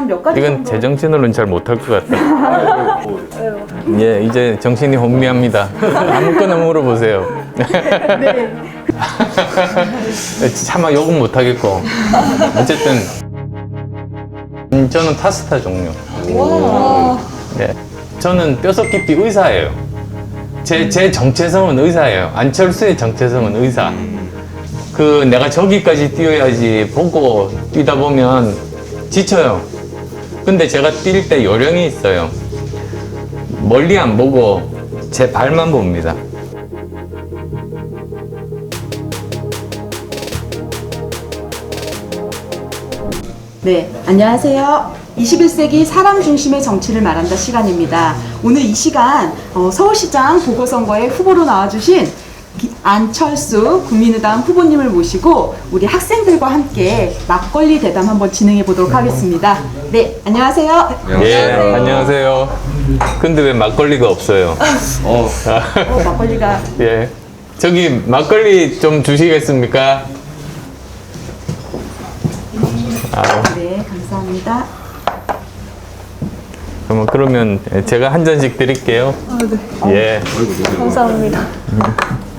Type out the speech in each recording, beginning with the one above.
한 몇 가지 이건 정도. 제정신으로는 잘 못할 것 같다. 예, 이제 정신이 혼미합니다. 아무거나 물어보세요. 네. 차마 욕은 못하겠고. 어쨌든 저는 파스타 종류. 네. 저는 뼈속 깊이 의사예요. 제 정체성은 의사예요. 안철수의 정체성은 의사. 내가 저기까지 뛰어야지 보고 뛰다 보면 지쳐요. 근데 제가 뛸 때 요령이 있어요. 멀리 안 보고 제 발만 봅니다. 네, 안녕하세요. 21세기 사람 중심의 정치를 말한다 시간입니다. 오늘 이 시간 서울시장 보궐선거에 후보로 나와주신 안철수 국민의당 후보님을 모시고 우리 학생들과 함께 막걸리 대담 한번 진행해 보도록 하겠습니다. 네, 안녕하세요. 예, 안녕하세요. 근데 왜 막걸리가 없어요? 막걸리가 예. 저기 막걸리 좀 주시겠습니까? 네, 감사합니다. 그러면 제가 한 잔씩 드릴게요. 네. 예. 감사합니다.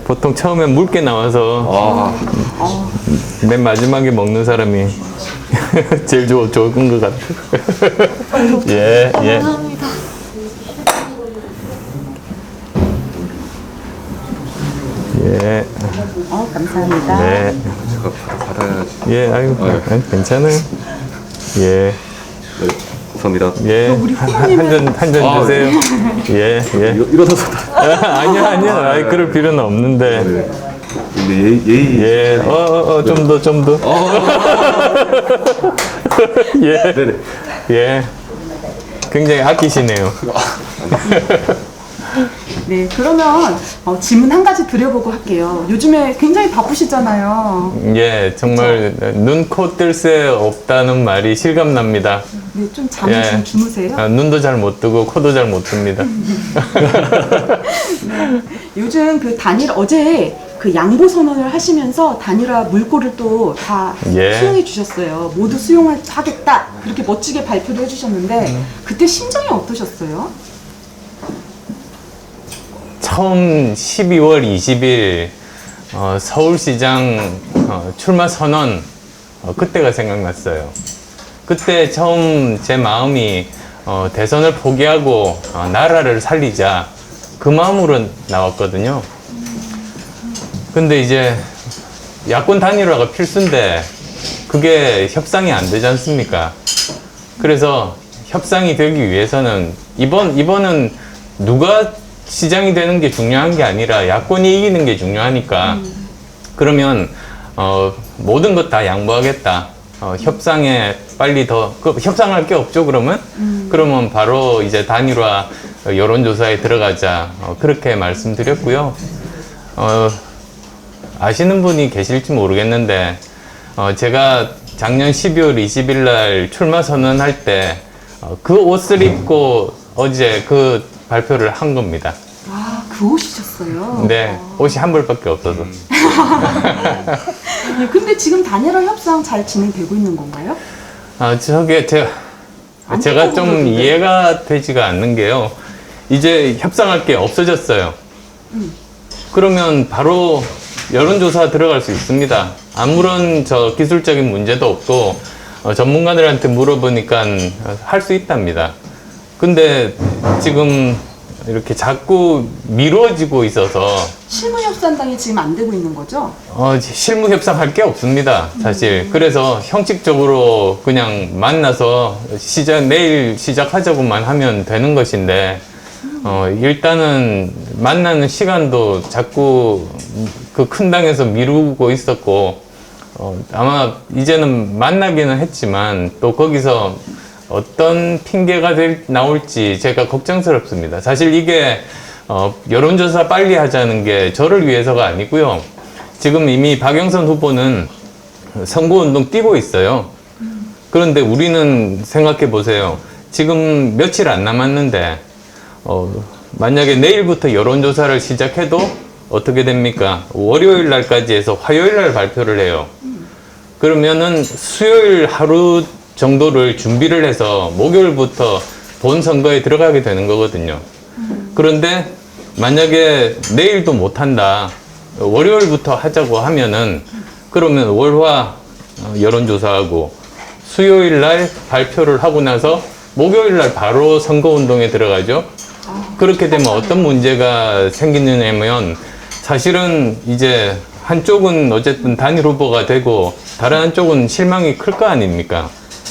보통 처음에 묽게 나와서 맨 마지막에 먹는 사람이 제일 좋은 것 같아요. 예, 예. 감사합니다. 예. 감사합니다. 네. 제가 받아야지. 예, 아이고, 괜찮아요. 예. 네, 감사합니다. 예. 우리 후보님은 한 잔 주세요. 예, 예. 일어서서 아니야. 아이, 그럴 필요는 없는데. 네. 근데 예의. 예, 좀 더. 예. 네네. 예. 굉장히 아끼시네요. 네, 그러면 질문 한 가지 드려보고 할게요. 요즘에 굉장히 바쁘시잖아요. 예, 정말 눈, 코 뜰 새 없다는 말이 실감납니다. 네, 좀 잠을 예. 좀 주무세요? 눈도 잘 못 뜨고 코도 잘 못 뜹니다. 요즘 어제 그 양보 선언을 하시면서 단일화 물꼬를 또 다 예. 수용해 주셨어요. 모두 수용하겠다. 그렇게 멋지게 발표를 해주셨는데 그때 심정이 어떠셨어요? 처음 12월 20일 서울시장 출마 선언 그때가 생각났어요. 그때 처음 제 마음이 대선을 포기하고 나라를 살리자 그 마음으로 나왔거든요. 근데 이제 야권 단일화가 필수인데 그게 협상이 안 되지 않습니까? 그래서 협상이 되기 위해서는 이번은 누가 시장이 되는 게 중요한 게 아니라 야권이 이기는 게 중요하니까 그러면 모든 것 다 양보하겠다. 협상에 빨리 협상할 게 없죠, 그러면? 그러면 바로 이제 단일화 여론조사에 들어가자. 그렇게 말씀드렸고요. 아시는 분이 계실지 모르겠는데, 제가 작년 12월 20일 날 출마 선언할 때, 그 옷을 입고 어제 그 발표를 한 겁니다. 아, 그 옷이셨어요? 네, 옷이 한 벌밖에 없어서. 네, 근데 지금 단일화 협상 잘 진행되고 있는 건가요? 저게 제가 좀 이해가 되지가 않는 게요. 이제 협상할 게 없어졌어요. 그러면 바로 여론조사 들어갈 수 있습니다. 아무런 기술적인 문제도 없고 전문가들한테 물어보니까 할 수 있답니다. 근데 지금 이렇게 자꾸 미뤄지고 있어서 실무 협상당이 지금 안 되고 있는 거죠? 실무 협상할 게 없습니다, 사실. 그래서 형식적으로 그냥 만나서 내일 시작하자고만 하면 되는 것인데, 일단은 만나는 시간도 자꾸 그 큰 당에서 미루고 있었고, 아마 이제는 만나기는 했지만 또 거기서 어떤 핑계가 나올지 제가 걱정스럽습니다. 사실 이게 여론조사 빨리 하자는 게 저를 위해서가 아니고요. 지금 이미 박영선 후보는 선거운동 뛰고 있어요. 그런데 우리는 생각해 보세요. 지금 며칠 안 남았는데 만약에 내일부터 여론조사를 시작해도 어떻게 됩니까? 월요일 날까지 해서 화요일 날 발표를 해요. 그러면은 수요일 하루 정도를 준비를 해서 목요일부터 본 선거에 들어가게 되는 거거든요. 그런데 만약에 내일도 못한다, 월요일부터 하자고 하면은 그러면 월화 여론조사하고 수요일 날 발표를 하고 나서 목요일 날 바로 선거운동에 들어가죠. 그렇게 되면 어떤 문제가 생기느냐면 사실은 이제 한쪽은 어쨌든 단일 후보가 되고 다른 한쪽은 실망이 클 거 아닙니까?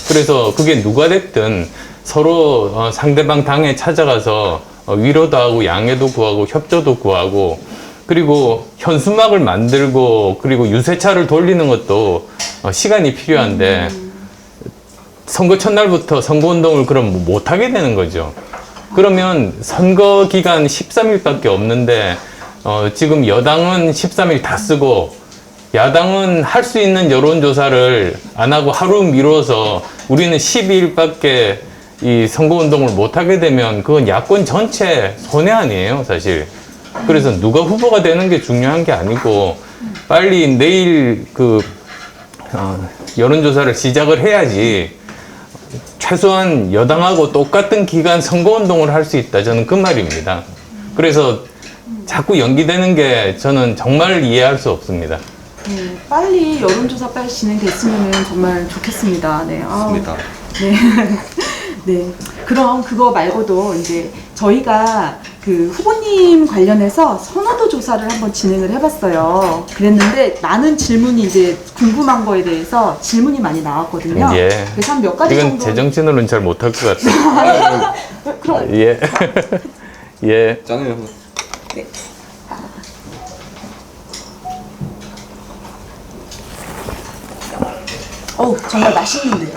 그래서 그게 누가 됐든 서로 상대방 당에 찾아가서 위로도 하고 양해도 구하고 협조도 구하고 그리고 현수막을 만들고 그리고 유세차를 돌리는 것도 시간이 필요한데 선거 첫날부터 선거운동을 그럼 못하게 되는 거죠. 그러면 선거 기간 13일밖에 없는데 지금 여당은 13일 다 쓰고 야당은 할 수 있는 여론조사를 안 하고 하루 미뤄서 우리는 12일밖에 이 선거운동을 못하게 되면 그건 야권 전체 손해 아니에요, 사실. 그래서 누가 후보가 되는 게 중요한 게 아니고 빨리 내일 여론조사를 시작을 해야지 최소한 여당하고 똑같은 기간 선거운동을 할 수 있다. 저는 그 말입니다. 그래서 자꾸 연기되는 게 저는 정말 이해할 수 없습니다. 네, 빨리 여론조사 빨리 진행됐으면 정말 좋겠습니다. 네. 맞습니다. 네. 네. 그럼 그거 말고도 이제 저희가 그 후보님 관련해서 선호도 조사를 한번 진행을 해봤어요. 그랬는데 많은 질문이 이제 궁금한 거에 대해서 질문이 많이 나왔거든요. 예. 그래서 한 몇 가지 이건 정도. 제정신으로는 잘 못할 것 같아요. 그럼 예. 예. 짠을 한번. 정말 맛있는데요.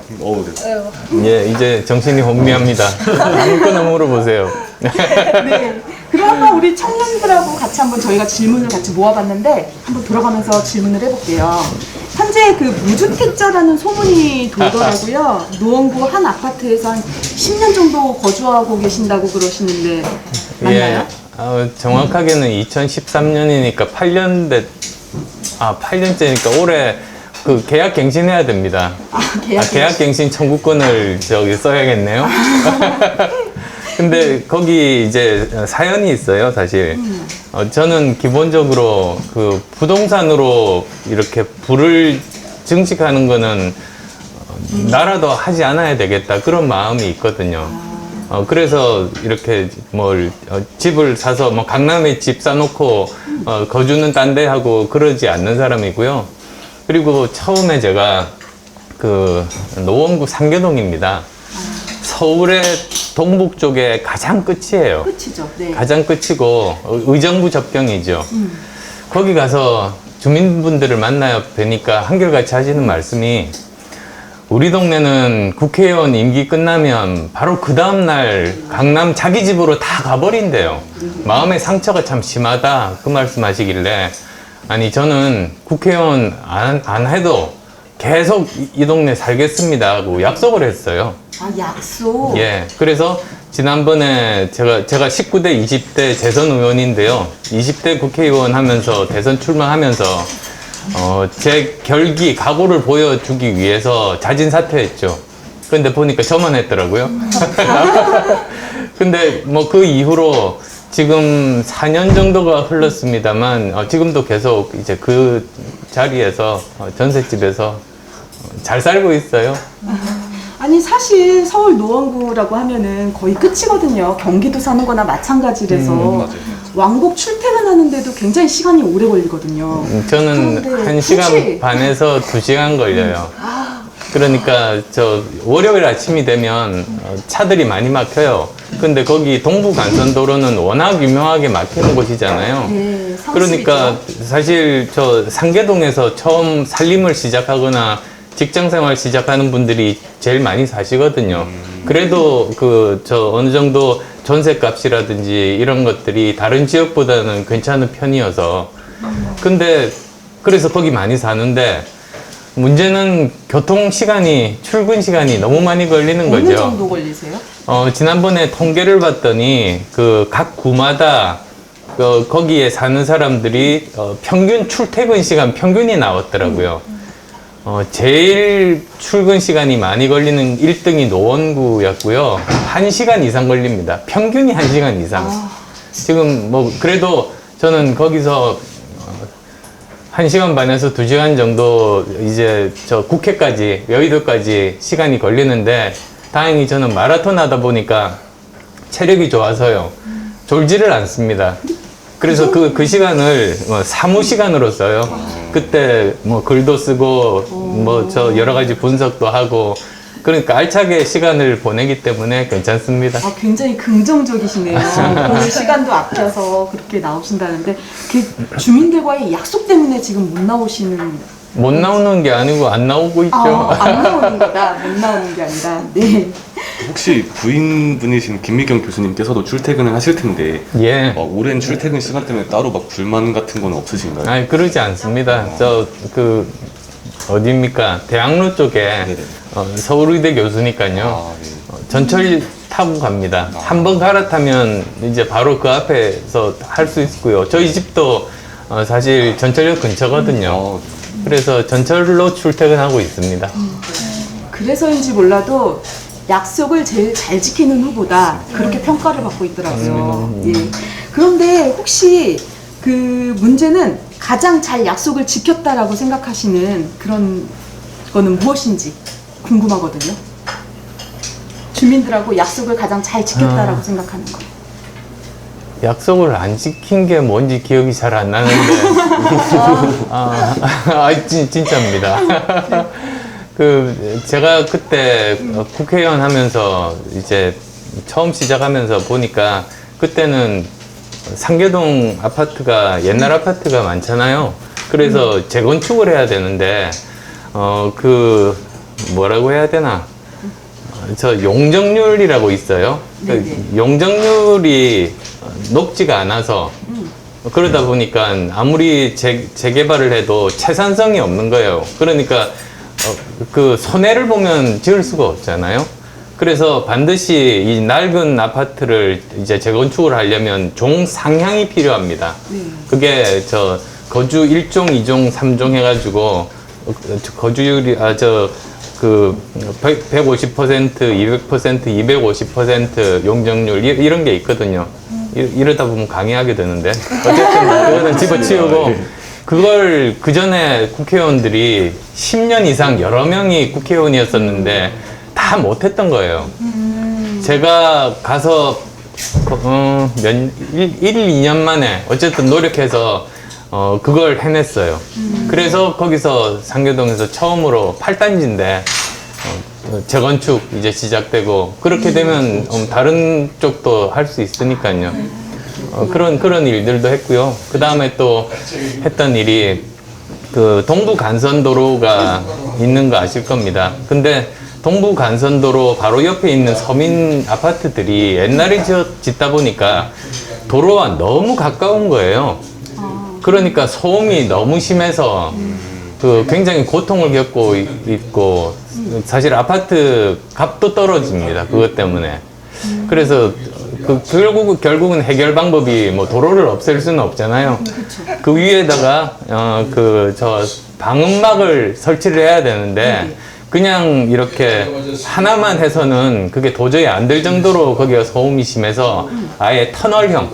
네. 예, 이제 정신이 혼미합니다. 아무거나 물어보세요. 네. 그럼 한번 우리 청년들하고 같이 한번 저희가 질문을 같이 모아봤는데 한번 들어가면서 질문을 해볼게요. 현재 그 무주택자라는 소문이 돌더라고요. 노원구 한 아파트에서 한 10년 정도 거주하고 계신다고 그러시는데 맞나요? 예, 정확하게는 2013년이니까 8년째니까 올해 그 계약 갱신해야 됩니다. 계약 갱신 청구권을 저기 써야겠네요. 근데 거기 이제 사연이 있어요, 사실. 저는 기본적으로 그 부동산으로 이렇게 부를 증식하는 거는 나라도 하지 않아야 되겠다. 그런 마음이 있거든요. 그래서 이렇게 집을 사서 강남에 집 사놓고 거주는 딴 데 하고 그러지 않는 사람이고요. 그리고 처음에 제가 그 노원구 상계동입니다. 서울의 동북 쪽에 가장 끝이에요. 끝이죠. 네. 가장 끝이고 의정부 접경이죠. 거기 가서 주민분들을 만나요 뵈니까 한결같이 하시는 말씀이 우리 동네는 국회의원 임기 끝나면 바로 그 다음날 강남 자기 집으로 다 가버린대요. 마음의 상처가 참 심하다 그 말씀 하시길래 아니 저는 국회의원 안 해도 계속 이 동네 살겠습니다 하고 약속을 했어요. 약속? 예. 그래서 지난번에 제가 19대 20대 재선 의원인데요. 20대 국회의원 하면서 대선 출마하면서 제 결기 각오를 보여주기 위해서 자진 사퇴했죠. 근데 보니까 저만 했더라고요. 근데 그 이후로 지금 4년 정도가 흘렀습니다만 지금도 계속 이제 그 자리에서 전셋집에서 잘 살고 있어요. 아니 사실 서울 노원구라고 하면은 거의 끝이거든요. 경기도 사는 거나 마찬가지라서 맞아요. 왕복 출퇴근하는데도 굉장히 시간이 오래 걸리거든요. 저는 그런데 1시간 굳이- 반에서 2시간 걸려요. 그러니까 저 월요일 아침이 되면 차들이 많이 막혀요. 근데 거기 동부간선도로는 워낙 유명하게 막히는 곳이잖아요. 네, 그러니까 사실 저 상계동에서 처음 살림을 시작하거나 직장생활 시작하는 분들이 제일 많이 사시거든요. 그래도 어느 정도 전셋값이라든지 이런 것들이 다른 지역보다는 괜찮은 편이어서. 근데 그래서 거기 많이 사는데 문제는 교통 시간이, 출근 시간이 너무 많이 걸리는 어느 거죠. 정도 걸리세요? 지난번에 통계를 봤더니 각 구마다 거기에 사는 사람들이 평균 출퇴근 시간 평균이 나왔더라고요. 제일 출근 시간이 많이 걸리는 1등이 노원구였고요. 1시간 이상 걸립니다. 평균이 1시간 이상. 지금 뭐 그래도 저는 거기서 1시간 반에서 2시간 정도 이제 저 국회까지, 여의도까지 시간이 걸리는데 다행히 저는 마라톤 하다 보니까 체력이 좋아서요. 졸지를 않습니다. 그래서 그 시간을 사무 시간으로 써요. 그때 뭐 글도 쓰고 뭐 저 여러 가지 분석도 하고 그러니까 알차게 시간을 보내기 때문에 괜찮습니다. 굉장히 긍정적이시네요. 오늘 시간도 아껴서 그렇게 나오신다는데 그 주민들과의 약속 때문에 지금 못 나오시는 못 나오는 게 아니고 안 나오고 있죠. 안 나오는 거다. 못 나오는 게 아니라. 네. 혹시 부인분이신 김미경 교수님께서도 출퇴근을 하실 텐데 예. 오랜 출퇴근 시간 때문에 따로 막 불만 같은 건 없으신가요? 아니 그러지 않습니다. 저 어디입니까? 대학로 쪽에 네네. 서울의대 교수니까요. 전철 타고 갑니다. 한 번 갈아타면 이제 바로 그 앞에서 할 수 있고요. 저희 집도 사실 전철역 근처거든요. 그래서 전철로 출퇴근하고 있습니다. 그래서인지 몰라도 약속을 제일 잘 지키는 후보다 그렇게 평가를 받고 있더라고요. 예. 그런데 혹시 그 문제는 가장 잘 약속을 지켰다라고 생각하시는 그런 거는 무엇인지 궁금하거든요. 주민들하고 약속을 가장 잘 지켰다라고 생각하는 거. 약속을 안 지킨 게 뭔지 기억이 잘 안 나는데. 진짜입니다. 제가 그때 국회의원 하면서 이제 처음 시작하면서 보니까 그때는 상계동 아파트가 옛날 아파트가 많잖아요. 그래서 재건축을 해야 되는데, 뭐라고 해야 되나. 저 용적률이라고 있어요. 용적률이 높지가 않아서 그러다 보니까 아무리 재개발을 해도 채산성이 없는 거예요. 그러니까 그 손해를 보면 지을 수가 없잖아요. 그래서 반드시 이 낡은 아파트를 이제 재건축을 하려면 종 상향이 필요합니다. 그게 저 거주 1종, 2종, 3종 해가지고 거주율이 150%, 200%, 250% 용적률 이런 게 있거든요. 이러다 보면 강의하게 되는데 어쨌든 그거는 집어치우고 그걸 그 전에 국회의원들이 10년 이상 여러 명이 국회의원이었었는데 다 못했던 거예요. 제가 가서 1, 2년 만에 어쨌든 노력해서 그걸 해냈어요. 그래서 거기서 상계동에서 처음으로 8단지인데 재건축 이제 시작되고 그렇게 되면 다른 쪽도 할 수 있으니까요. 그런 일들도 했고요. 그 다음에 또 했던 일이 그 동부 간선도로가 있는 거 아실 겁니다. 근데 동부 간선도로 바로 옆에 있는 서민 아파트들이 옛날에 짓다 보니까 도로와 너무 가까운 거예요. 그러니까 소음이 너무 심해서 굉장히 고통을 겪고 있고 사실 아파트 값도 떨어집니다. 그것 때문에. 그래서 결국은 해결 방법이 뭐 도로를 없앨 수는 없잖아요. 그 위에다가 방음막을 설치를 해야 되는데 그냥 이렇게 하나만 해서는 그게 도저히 안 될 정도로 거기가 소음이 심해서 아예 터널형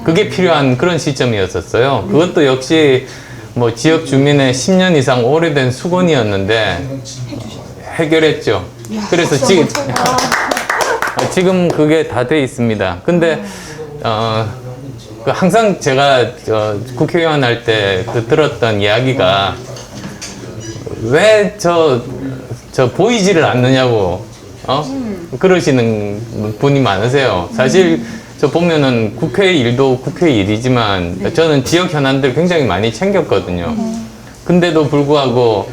그게 필요한 그런 시점이었었어요. 그것도 역시 뭐 지역 주민의 10년 이상 오래된 수건이었는데 해결했죠. 그래서 지금 그게 다 돼 있습니다. 근데 항상 제가 국회의원 할 때 들었던 이야기가 왜 저 보이지를 않느냐고 그러시는 분이 많으세요. 사실 저 보면은 국회 일도 국회 일이지만 저는 지역 현안들 굉장히 많이 챙겼거든요. 근데도 불구하고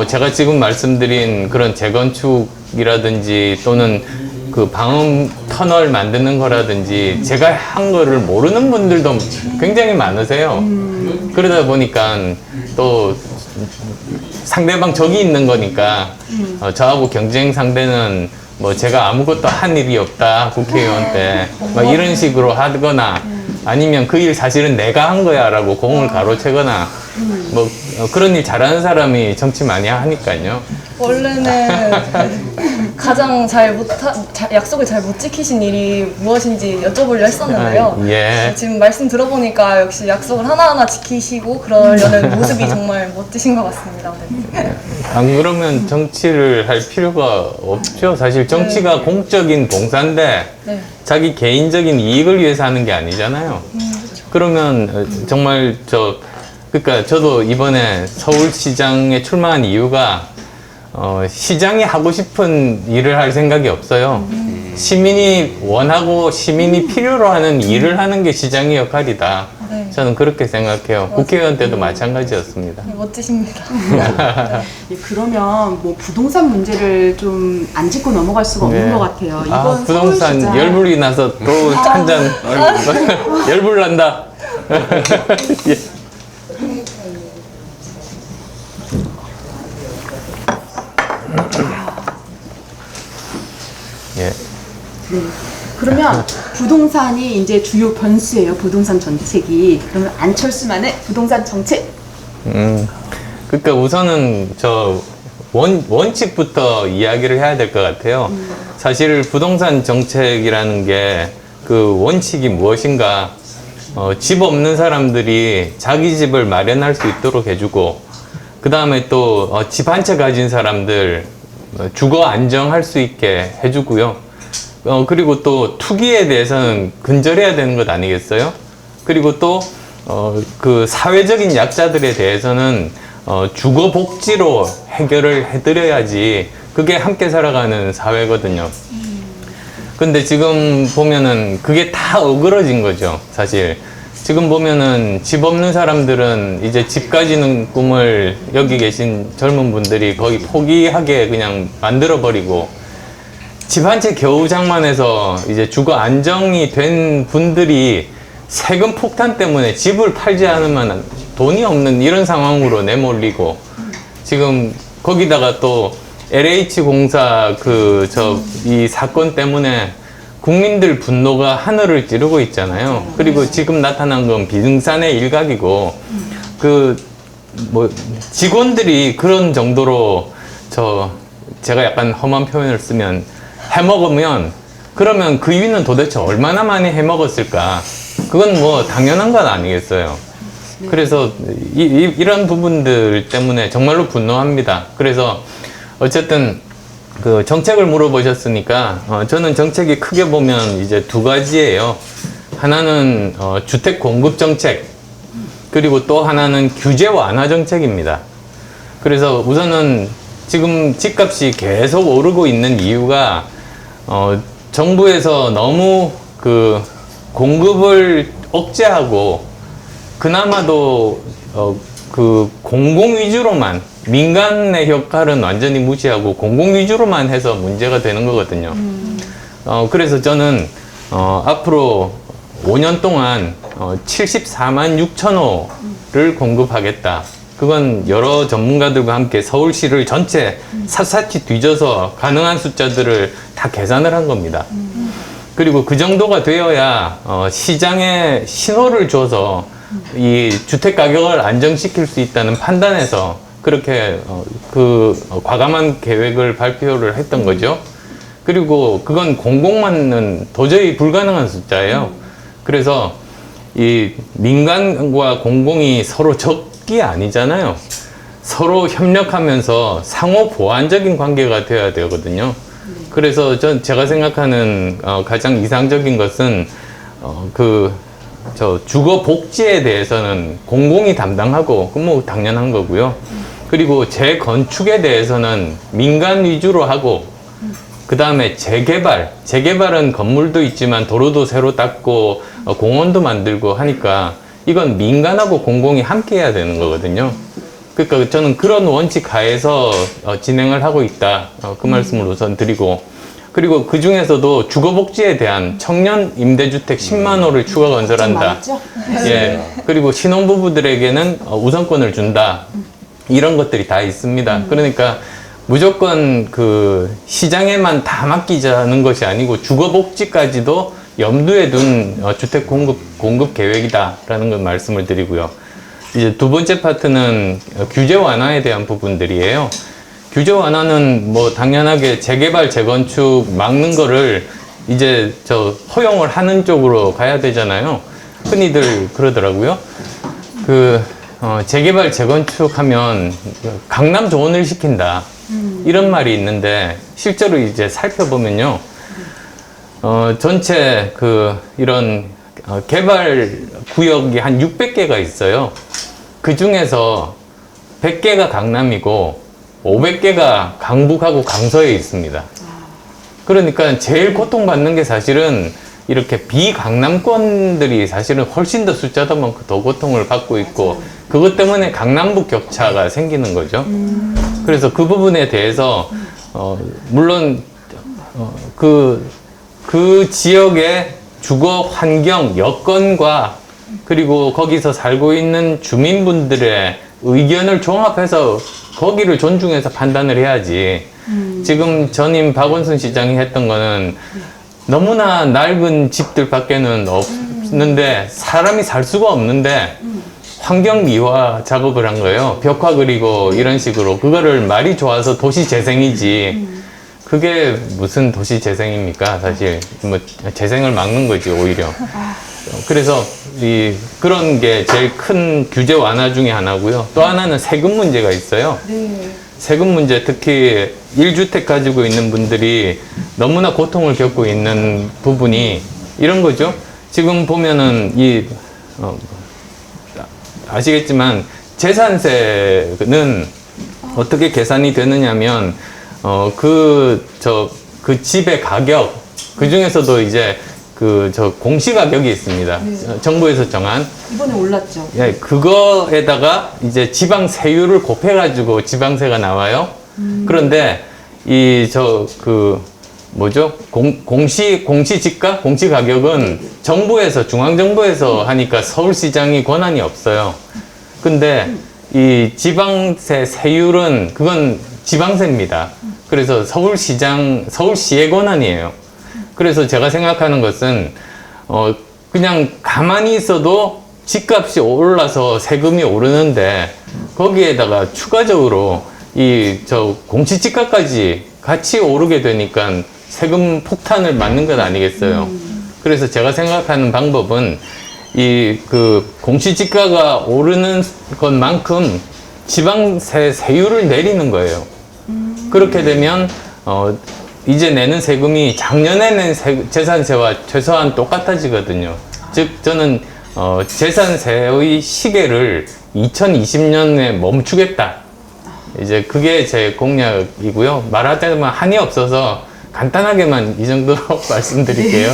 제가 지금 말씀드린 그런 재건축이라든지 또는 그 방음 터널 만드는 거라든지 제가 한 거를 모르는 분들도 굉장히 많으세요. 그러다 보니까 또 상대방 적이 있는 거니까 저하고 경쟁 상대는 뭐 제가 아무것도 한 일이 없다 국회의원 때 막 이런 식으로 하거나 아니면 그 일 사실은 내가 한 거야 라고 공을 가로채거나 뭐 그런 일 잘하는 사람이 정치 많이 하니까요. 원래는 가장 약속을 잘 못 지키신 일이 무엇인지 여쭤보려 했었는데요. 예. 지금 말씀 들어보니까 역시 약속을 하나하나 지키시고 그러려는 모습이 정말 멋지신 것 같습니다. 네. 안 그러면 정치를 할 필요가 없죠. 사실 정치가 공적인 봉사인데 네. 자기 개인적인 이익을 위해서 하는 게 아니잖아요. 그러면 정말 그러니까 저도 이번에 서울시장에 출마한 이유가 시장이 하고 싶은 일을 할 생각이 없어요. 시민이 원하고 시민이 필요로 하는 일을 하는 게 시장의 역할이다. 네. 저는 그렇게 생각해요. 국회의원 때도 마찬가지였습니다. 네, 멋지십니다. 예, 그러면 뭐 부동산 문제를 좀 안 짚고 넘어갈 수가 없는 네. 것 같아요. 아, 이번 부동산 서울시장- 열불이 나서 또 한 잔 열불 난다. 예. 예. 그러면 부동산이 이제 주요 변수예요. 부동산 정책이. 그러면 안철수만의 부동산 정책. 그러니까 우선은 원칙부터 이야기를 해야 될 것 같아요. 사실 부동산 정책이라는 게 그 원칙이 무엇인가? 집 없는 사람들이 자기 집을 마련할 수 있도록 해주고, 그 다음에 또 집 한 채 가진 사람들 주거 안정할 수 있게 해주고요. 그리고 또 투기에 대해서는 근절해야 되는 것 아니겠어요? 그리고 또 그 사회적인 약자들에 대해서는 주거 복지로 해결을 해드려야지 그게 함께 살아가는 사회거든요. 근데 지금 보면은 그게 다 어그러진 거죠, 사실. 지금 보면은 집 없는 사람들은 이제 집 가지는 꿈을 여기 계신 젊은 분들이 거의 포기하게 그냥 만들어버리고, 집 한 채 겨우 장만해서 이제 주거 안정이 된 분들이 세금 폭탄 때문에 집을 팔지 않으면 돈이 없는 이런 상황으로 내몰리고, 지금 거기다가 또 LH공사 이 사건 때문에 국민들 분노가 하늘을 찌르고 있잖아요. 그리고 지금 나타난 건 비등산의 일각이고, 직원들이 그런 정도로 제가 약간 험한 표현을 쓰면 해먹으면, 그러면 그 위는 도대체 얼마나 많이 해먹었을까? 그건 뭐 당연한 건 아니겠어요. 그래서 이런 부분들 때문에 정말로 분노합니다. 그래서 어쨌든 그 정책을 물어보셨으니까 저는 정책이 크게 보면 이제 두 가지예요. 하나는 주택 공급 정책, 그리고 또 하나는 규제 완화 정책입니다. 그래서 우선은 지금 집값이 계속 오르고 있는 이유가 정부에서 너무 그 공급을 억제하고, 그나마도 그 공공 위주로만, 민간의 역할은 완전히 무시하고 공공 위주로만 해서 문제가 되는 거거든요. 그래서 저는 앞으로 5년 동안 74만 6천 호를 공급하겠다. 그건 여러 전문가들과 함께 서울시를 전체 샅샅이 뒤져서 가능한 숫자들을 다 계산을 한 겁니다. 그리고 그 정도가 되어야 시장에 신호를 줘서 이 주택 가격을 안정시킬 수 있다는 판단에서 그렇게 과감한 계획을 발표를 했던 거죠. 그리고 그건 공공만은 도저히 불가능한 숫자예요. 그래서 이 민간과 공공이 서로 적이 아니잖아요. 서로 협력하면서 상호 보완적인 관계가 되어야 되거든요. 그래서 제가 생각하는 가장 이상적인 것은 주거 복지에 대해서는 공공이 담당하고, 그건 뭐 당연한 거고요. 그리고 재건축에 대해서는 민간 위주로 하고, 그 다음에 재개발은 건물도 있지만 도로도 새로 닦고 공원도 만들고 하니까 이건 민간하고 공공이 함께 해야 되는 거거든요. 그러니까 저는 그런 원칙 하에서 진행을 하고 있다. 그 말씀을 우선 드리고, 그리고 그 중에서도 주거복지에 대한 청년 임대주택 10만 호를 추가 건설한다. 많았죠? 예. 그리고 신혼부부들에게는 우선권을 준다. 이런 것들이 다 있습니다. 그러니까 무조건 그 시장에만 다 맡기자는 것이 아니고 주거복지까지도 염두에 둔 주택 공급 계획이다라는 걸 말씀을 드리고요. 이제 두 번째 파트는 규제 완화에 대한 부분들이에요. 규제 완화는 뭐 당연하게 재개발, 재건축 막는 거를 이제 허용을 하는 쪽으로 가야 되잖아요. 흔히들 그러더라고요. 재개발, 재건축 하면 강남 조언을 시킨다. 이런 말이 있는데, 실제로 이제 살펴보면요. 전체 이런 개발 구역이 한 600개가 있어요. 그 중에서 100개가 강남이고 500개가 강북하고 강서에 있습니다. 그러니까 제일 고통받는 게 사실은 이렇게 비강남권들이 사실은 훨씬 더 숫자도 많고 더 고통을 받고 있고, 그것 때문에 강남북 격차가 생기는 거죠. 그래서 그 부분에 대해서 물론 그 지역의 주거 환경, 여건과 그리고 거기서 살고 있는 주민분들의 의견을 종합해서 거기를 존중해서 판단을 해야지. 지금 전임 박원순 시장이 했던 거는 너무나 낡은 집들 밖에는 없는데 사람이 살 수가 없는데 환경 미화 작업을 한 거예요. 벽화 그리고 이런 식으로. 그거를 말이 좋아서 도시 재생이지. 그게 무슨 도시 재생입니까? 사실 뭐 재생을 막는 거지 오히려. 그래서 그런 게 제일 큰 규제 완화 중에 하나고요. 또 하나는 세금 문제가 있어요. 세금 문제, 특히 1주택 가지고 있는 분들이 너무나 고통을 겪고 있는 부분이 이런 거죠. 지금 보면은 아시겠지만 재산세는 어떻게 계산이 되느냐면 그 집의 가격, 그 중에서도 이제 공시가격이 있습니다. 정부에서 정한. 이번에 올랐죠. 예, 그거에다가 이제 지방 세율을 곱해가지고 지방세가 나와요. 그런데 공시지가? 공시가격은 정부에서, 중앙정부에서 하니까 서울시장이 권한이 없어요. 근데 이 지방세 세율은 그건 지방세입니다. 그래서 서울시의 권한이에요. 그래서 제가 생각하는 것은 그냥 가만히 있어도 집값이 올라서 세금이 오르는데 거기에다가 추가적으로 공시지가까지 같이 오르게 되니까 세금 폭탄을 맞는 것 아니겠어요. 그래서 제가 생각하는 방법은 공시지가가 오르는 것만큼 지방세 세율을 내리는 거예요. 그렇게 되면 이제 내는 세금이 작년에 낸 재산세와 최소한 똑같아지거든요. 즉 저는 재산세의 시계를 2020년에 멈추겠다. 이제 그게 제 공약이고요. 말할 때만 한이 없어서 간단하게만 이 정도로 말씀드릴게요.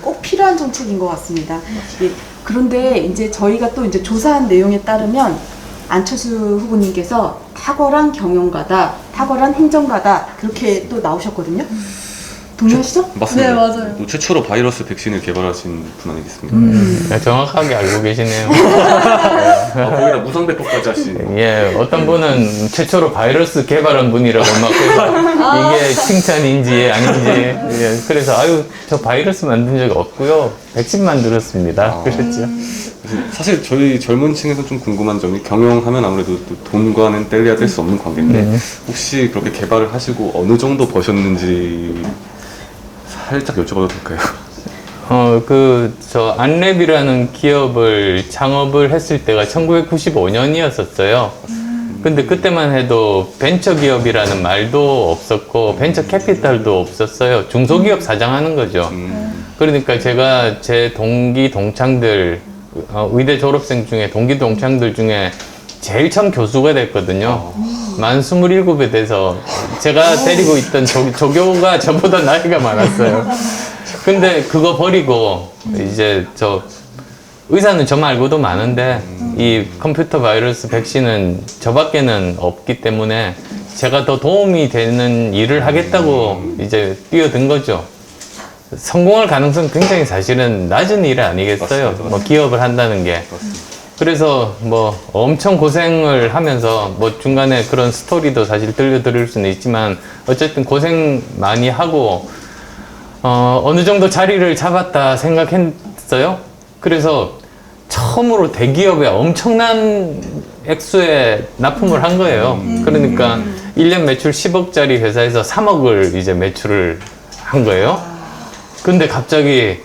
꼭 필요한 정책인 것 같습니다. 그런데 이제 저희가 또 이제 조사한 내용에 따르면 안철수 후보님께서 탁월한 경영가다, 탁월한 행정가다, 그렇게 또 나오셨거든요. 동의하시죠? 맞습니다. 네, 맞아요. 또 최초로 바이러스 백신을 개발하신 분 아니겠습니까? 정확하게 알고 계시네요. 거기다 무상배포까지 하신. 예, 어떤 분은 최초로 바이러스 개발한 분이라고 막 그래서 이게 칭찬인지 아닌지. 예, 그래서 저 바이러스 만든 적이 없고요. 백신 만들었습니다. 그랬죠. 사실 저희 젊은 층에서 좀 궁금한 점이, 경영하면 아무래도 또 돈과는 뗄래야 뗄 수 없는 관계인데 혹시 그렇게 개발을 하시고 어느 정도 버셨는지 살짝 여쭤봐도 될까요? 안랩이라는 기업을 창업을 했을 때가 1995년이었었어요. 근데 그때만 해도 벤처기업이라는 말도 없었고 벤처 캐피탈도 없었어요. 중소기업 사장하는 거죠. 그러니까 제가 제 동창들, 의대 졸업생 중에 동창들 중에 제일 처음 교수가 됐거든요. 만 27에 돼서 제가 데리고 있던 조교가 저보다 나이가 많았어요. 근데 그거 버리고 이제 의사는 저 말고도 많은데 이 컴퓨터 바이러스 백신은 저밖에는 없기 때문에 제가 더 도움이 되는 일을 하겠다고 이제 뛰어든 거죠. 성공할 가능성 굉장히 사실은 낮은 일 아니겠어요. 맞습니다. 뭐 기업을 한다는 게. 그래서 뭐 엄청 고생을 하면서 뭐 중간에 그런 스토리도 사실 들려드릴 수는 있지만 어쨌든 고생 많이 하고 어느 정도 자리를 잡았다 생각했어요. 그래서 처음으로 대기업에 엄청난 액수의 납품을 한 거예요. 그러니까 1년 매출 10억짜리 회사에서 3억을 이제 매출을 한 거예요. 근데 갑자기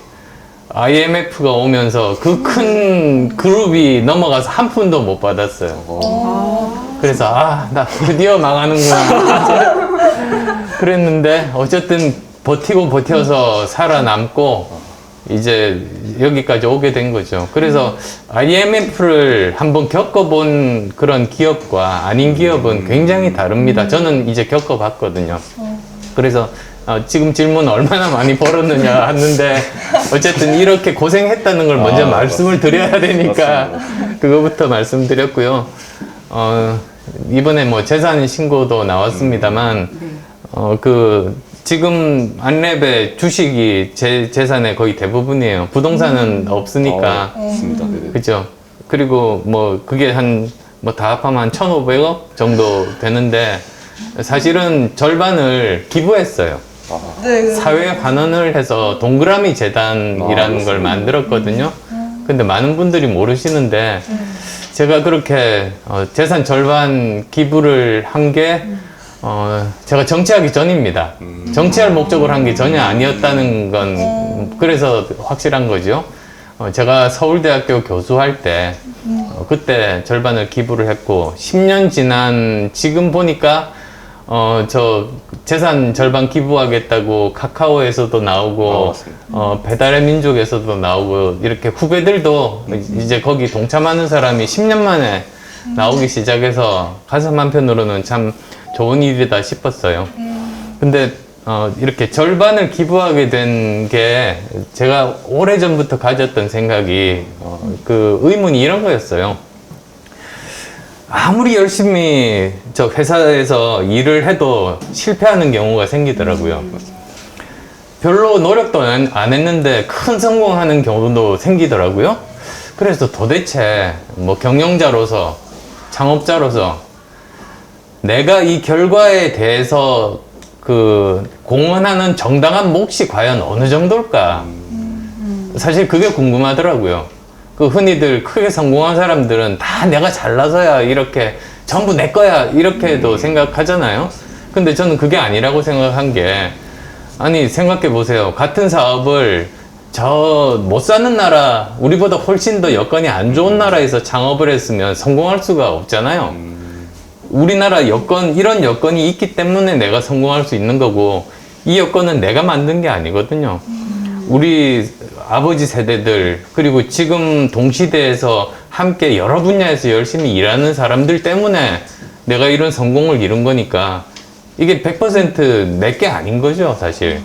IMF가 오면서 그 큰 그룹이 넘어가서 한 푼도 못 받았어요. 그래서 나 드디어 망하는구나. 그랬는데 어쨌든 버티고 버텨서 살아남고 이제 여기까지 오게 된 거죠. 그래서 IMF를 한번 겪어본 그런 기업과 아닌 기업은 굉장히 다릅니다. 저는 이제 겪어봤거든요. 그래서 지금 질문 얼마나 많이 벌었느냐 하는데 어쨌든 이렇게 고생했다는 걸 먼저 말씀을 드려야 되니까 그거부터 말씀드렸고요. 이번에 뭐 재산 신고도 나왔습니다만 지금 안랩의 주식이 제 재산의 거의 대부분이에요. 부동산은 없으니까. 맞습니다. 네네. 그죠? 그리고 뭐 그게 다 합하면 한 1,500억 정도 되는데 사실은 절반을 기부했어요. 네. 사회 환원을 해서 동그라미 재단이라는 걸 만들었거든요. 근데 많은 분들이 모르시는데 제가 그렇게 재산 절반 기부를 한 게 제가 정치하기 전입니다. 정치할 목적으로 한 게 전혀 아니었다는 건 그래서 확실한 거죠. 제가 서울대학교 교수할 때 그때 절반을 기부를 했고 10년 지난 지금 보니까 저 재산 절반 기부하겠다고 카카오에서도 나오고 배달의 민족에서도 나오고 이렇게 후배들도 이제 거기 동참하는 사람이 10년 만에 나오기 시작해서 가슴 한편으로는 참 좋은 일이다 싶었어요. 근데 이렇게 절반을 기부하게 된 게 제가 오래전부터 가졌던 생각이 그 의문이 이런 거였어요. 아무리 열심히 저 회사에서 일을 해도 실패하는 경우가 생기더라고요. 별로 노력도 안 했는데 큰 성공하는 경우도 생기더라고요. 그래서 도대체 뭐 경영자로서 창업자로서 내가 이 결과에 대해서 그 공헌하는 정당한 몫이 과연 어느 정도일까? 사실 그게 궁금하더라고요. 그 흔히들 크게 성공한 사람들은 다 내가 잘나서야 이렇게 전부 내 거야 이렇게도 생각하잖아요. 근데 저는 그게 아니라고 생각한 게 아니 생각해 보세요. 같은 사업을 저 못 사는 나라 우리보다 훨씬 더 여건이 안 좋은 나라에서 창업을 했으면 성공할 수가 없잖아요. 우리나라 여건 이런 여건이 있기 때문에 내가 성공할 수 있는 거고 이 여건은 내가 만든 게 아니거든요. 우리 아버지 세대들 그리고 지금 동시대에서 함께 여러 분야에서 열심히 일하는 사람들 때문에 내가 이런 성공을 이룬 거니까 이게 100% 내게 아닌 거죠 사실.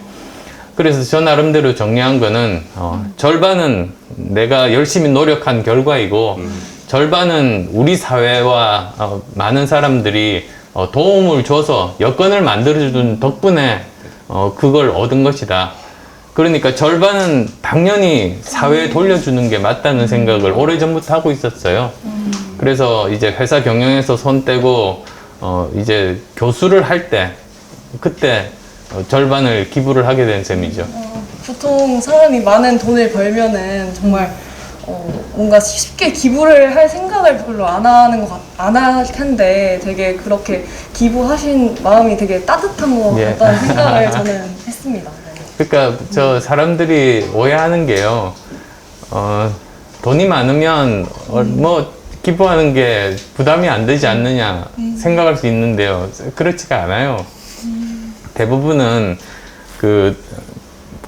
그래서 저 나름대로 정리한 거는 절반은 내가 열심히 노력한 결과이고 절반은 우리 사회와 많은 사람들이 도움을 줘서 여건을 만들어준 덕분에 그걸 얻은 것이다. 그러니까 절반은 당연히 사회에 돌려주는 게 맞다는 생각을 오래전부터 하고 있었어요. 그래서 이제 회사 경영에서 손 떼고 이제 교수를 할 때 그때 절반을 기부를 하게 된 셈이죠. 보통 사람이 많은 돈을 벌면은 정말 뭔가 쉽게 기부를 할 생각을 별로 안 할 텐데 되게 그렇게 기부하신 마음이 되게 따뜻한 것 예. 같다는 생각을 저는 했습니다. 네. 그러니까 저 사람들이 오해하는 게요. 돈이 많으면 뭐 기부하는 게 부담이 안 되지 않느냐 생각할 수 있는데요. 그렇지가 않아요. 대부분은 그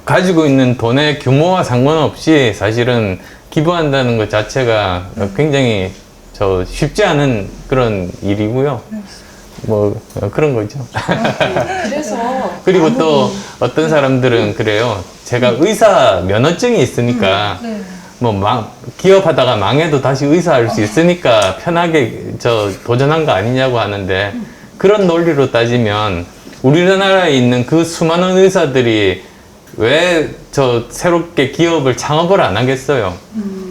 가지고 있는 돈의 규모와 상관없이 사실은 기부한다는 것 자체가 굉장히 쉽지 않은 그런 일이고요. 뭐 그런 거죠. 그래서 그리고 또 어떤 사람들은 그래요. 제가 의사 면허증이 있으니까 네. 뭐 기업하다가 망해도 다시 의사할 수 있으니까 편하게 도전한 거 아니냐고 하는데 그런 논리로 따지면 우리나라에 있는 그 수많은 의사들이 왜 새롭게 기업을 창업을 안 하겠어요?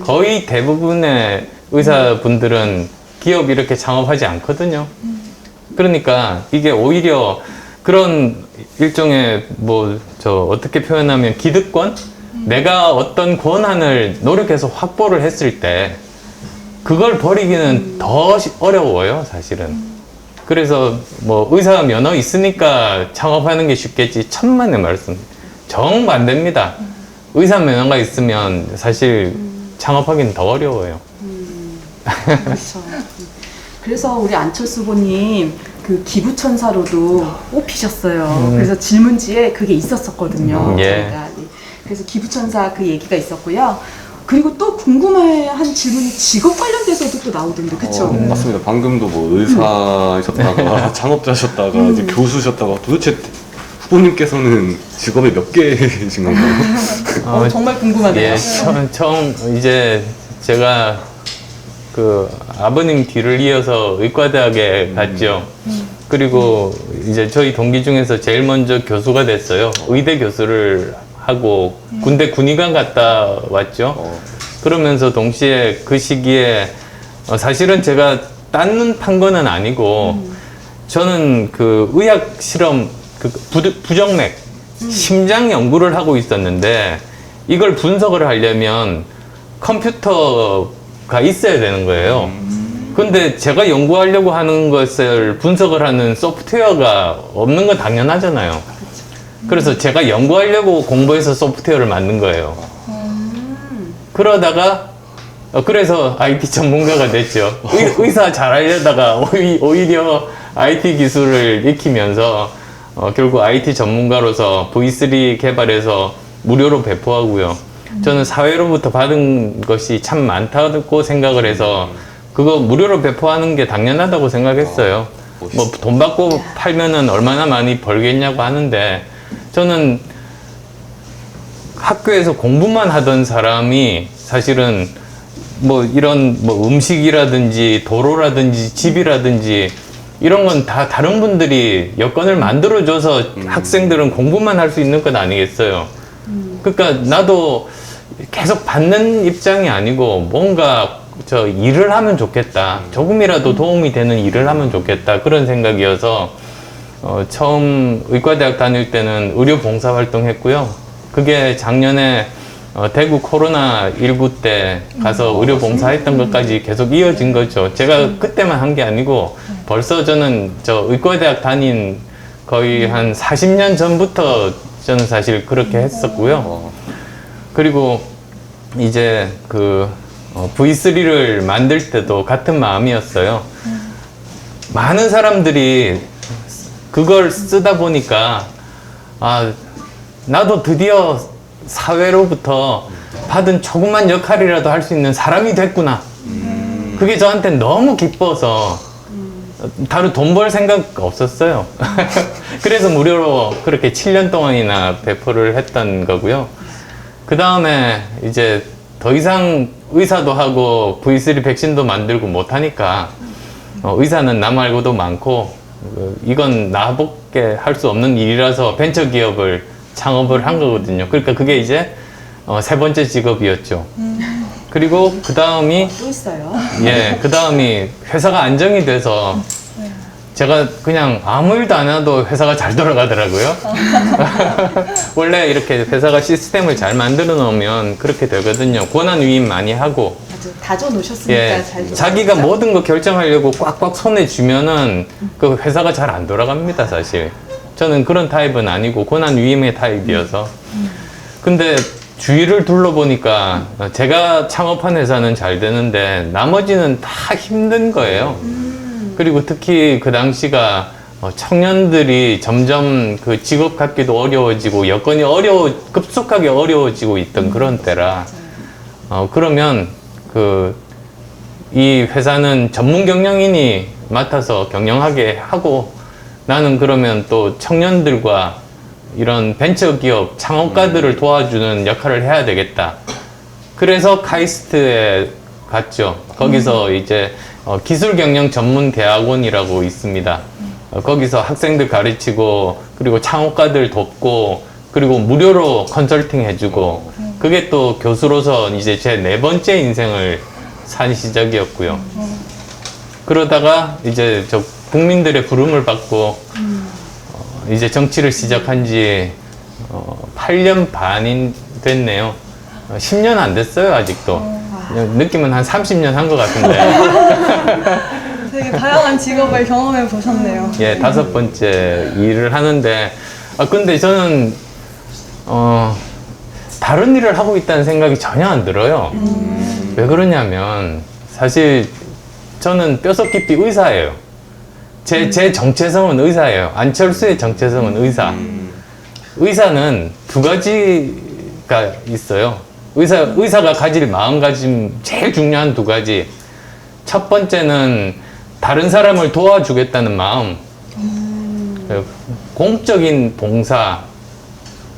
거의 대부분의 의사분들은 기업 이렇게 창업하지 않거든요. 그러니까 이게 오히려 그런 일종의 어떻게 표현하면 기득권? 내가 어떤 권한을 노력해서 확보를 했을 때 그걸 버리기는 더 어려워요, 사실은. 그래서 뭐 의사 면허 있으니까 창업하는 게 쉽겠지, 천만의 말씀. 정반대입니다. 의사 면허가 있으면 사실 창업하기는 더 어려워요. 그렇죠. 그래서 우리 안철수 후보님 그 기부천사로도 뽑히셨어요. 그래서 질문지에 그게 있었었거든요. 예. 저희가. 네. 그래서 기부천사 그 얘기가 있었고요. 그리고 또 궁금한 질문이 직업 관련돼서도 또 나오던데, 그쵸? 맞습니다. 방금도 뭐 의사이셨다가 창업자셨다가 이제 교수셨다가 도대체 후보님께서는 직업이 몇 개이신 건가요? 정말 궁금하네요. 예, 처음 이제 제가 그 아버님 뒤를 이어서 의과대학에 갔죠. 그리고 이제 저희 동기 중에서 제일 먼저 교수가 됐어요. 의대 교수를 하고 군대 군의관 갔다 왔죠. 그러면서 동시에 그 시기에 사실은 제가 딴 눈 판 거는 아니고 저는 그 의학 실험 그 부정맥 심장 연구를 하고 있었는데 이걸 분석을 하려면 컴퓨터가 있어야 되는 거예요. 근데 제가 연구하려고 하는 것을 분석을 하는 소프트웨어가 없는 건 당연하잖아요. 그래서 제가 연구하려고 공부해서 소프트웨어를 만든 거예요. 그러다가 그래서 IT 전문가가 됐죠. 의사 잘하려다가 오히려 IT 기술을 익히면서 결국 IT 전문가로서 V3 개발해서 무료로 배포하고요. 저는 사회로부터 받은 것이 참 많다고 생각을 해서 그거 무료로 배포하는 게 당연하다고 생각했어요. 뭐 돈 받고 팔면은 얼마나 많이 벌겠냐고 하는데 저는 학교에서 공부만 하던 사람이 사실은 뭐 이런 뭐 음식이라든지 도로라든지 집이라든지 이런 건 다 다른 분들이 여건을 만들어줘서 학생들은 공부만 할 수 있는 것 아니겠어요. 그러니까 나도 계속 받는 입장이 아니고 뭔가 저 일을 하면 좋겠다. 조금이라도 도움이 되는 일을 하면 좋겠다. 그런 생각이어서 처음 의과대학 다닐 때는 의료 봉사 활동했고요. 그게 작년에 대구 코로나19 때 가서 의료 봉사했던 것까지 계속 이어진 거죠. 제가 그때만 한 게 아니고 벌써 저는 저 의과대학 다닌 거의 한 40년 전부터 저는 사실 그렇게 했었고요. 그리고 이제 그 V3를 만들 때도 같은 마음이었어요. 많은 사람들이 그걸 쓰다 보니까 아 나도 드디어 사회로부터 받은 조그만 역할이라도 할 수 있는 사람이 됐구나. 그게 저한테 너무 기뻐서 다른 돈 벌 생각 없었어요. 그래서 무료로 그렇게 7년 동안이나 배포를 했던 거고요. 그 다음에 이제 더 이상 의사도 하고 V3 백신도 만들고 못하니까 의사는 나 말고도 많고 이건 나밖에 할 수 없는 일이라서 벤처기업을 창업을 한 거거든요. 그러니까 그게 이제 세 번째 직업이었죠. 그리고 그 다음이 또 있어요. 예, 그 다음이 회사가 안정이 돼서 제가 그냥 아무 일도 안 해도 회사가 잘 돌아가더라고요. 원래 이렇게 회사가 시스템을 잘 만들어 놓으면 그렇게 되거든요. 권한 위임 많이 하고 아주 다져 놓으셨으니까 예, 잘 자기가 돌아가죠? 모든 거 결정하려고 꽉꽉 손에 쥐면은 그 회사가 잘 안 돌아갑니다, 사실. 저는 그런 타입은 아니고 권한 위임의 타입이어서. 근데 주위를 둘러보니까 제가 창업한 회사는 잘 되는데 나머지는 다 힘든 거예요. 그리고 특히 그 당시가 청년들이 점점 그 직업 갖기도 어려워지고 여건이 급속하게 어려워지고 있던 그런 때라 그러면 이 회사는 전문 경영인이 맡아서 경영하게 하고 나는 그러면 또 청년들과 이런 벤처기업 창업가들을 도와주는 역할을 해야 되겠다. 그래서 카이스트에 갔죠. 거기서 이제 기술경영 전문대학원이라고 있습니다. 거기서 학생들 가르치고 그리고 창업가들 돕고 그리고 무료로 컨설팅 해주고 그게 또 교수로서 이제 제 네 번째 인생을 산 시작이었고요. 그러다가 이제 저 국민들의 부름을 받고 이제 정치를 시작한 지 8년 반이 됐네요. 10년 안 됐어요, 아직도. 느낌은 한 30년 한 것 같은데. 되게 다양한 직업을 경험해 보셨네요. 예, 5번째 일을 하는데, 근데 저는, 다른 일을 하고 있다는 생각이 전혀 안 들어요. 왜 그러냐면, 사실 저는 뼈속 깊이 의사예요. 제 정체성은 의사예요. 안철수의 정체성은 의사. 의사는 두 가지가 있어요. 의사가 가질 마음가짐 제일 중요한 두 가지. 첫 번째는 다른 사람을 도와주겠다는 마음. 공적인 봉사.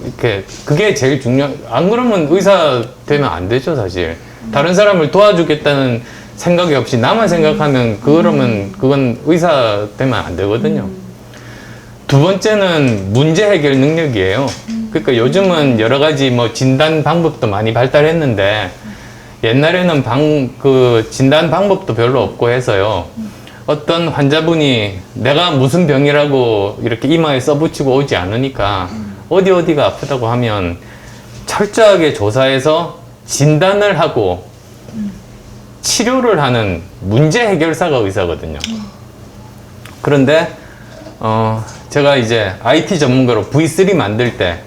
이렇게 그게 제일 안 그러면 의사 되면 안 되죠, 사실. 다른 사람을 도와주겠다는 생각이 없이 나만 생각하면 그건 의사 되면 안 되거든요. 두 번째는 문제 해결 능력이에요. 그러니까 요즘은 여러 가지 뭐 진단 방법도 많이 발달했는데 옛날에는 진단 방법도 별로 없고 해서요. 어떤 환자분이 내가 무슨 병이라고 이렇게 이마에 써붙이고 오지 않으니까 어디가 아프다고 하면 철저하게 조사해서 진단을 하고 치료를 하는 문제 해결사가 의사거든요. 그런데 제가 이제 IT 전문가로 V3 만들 때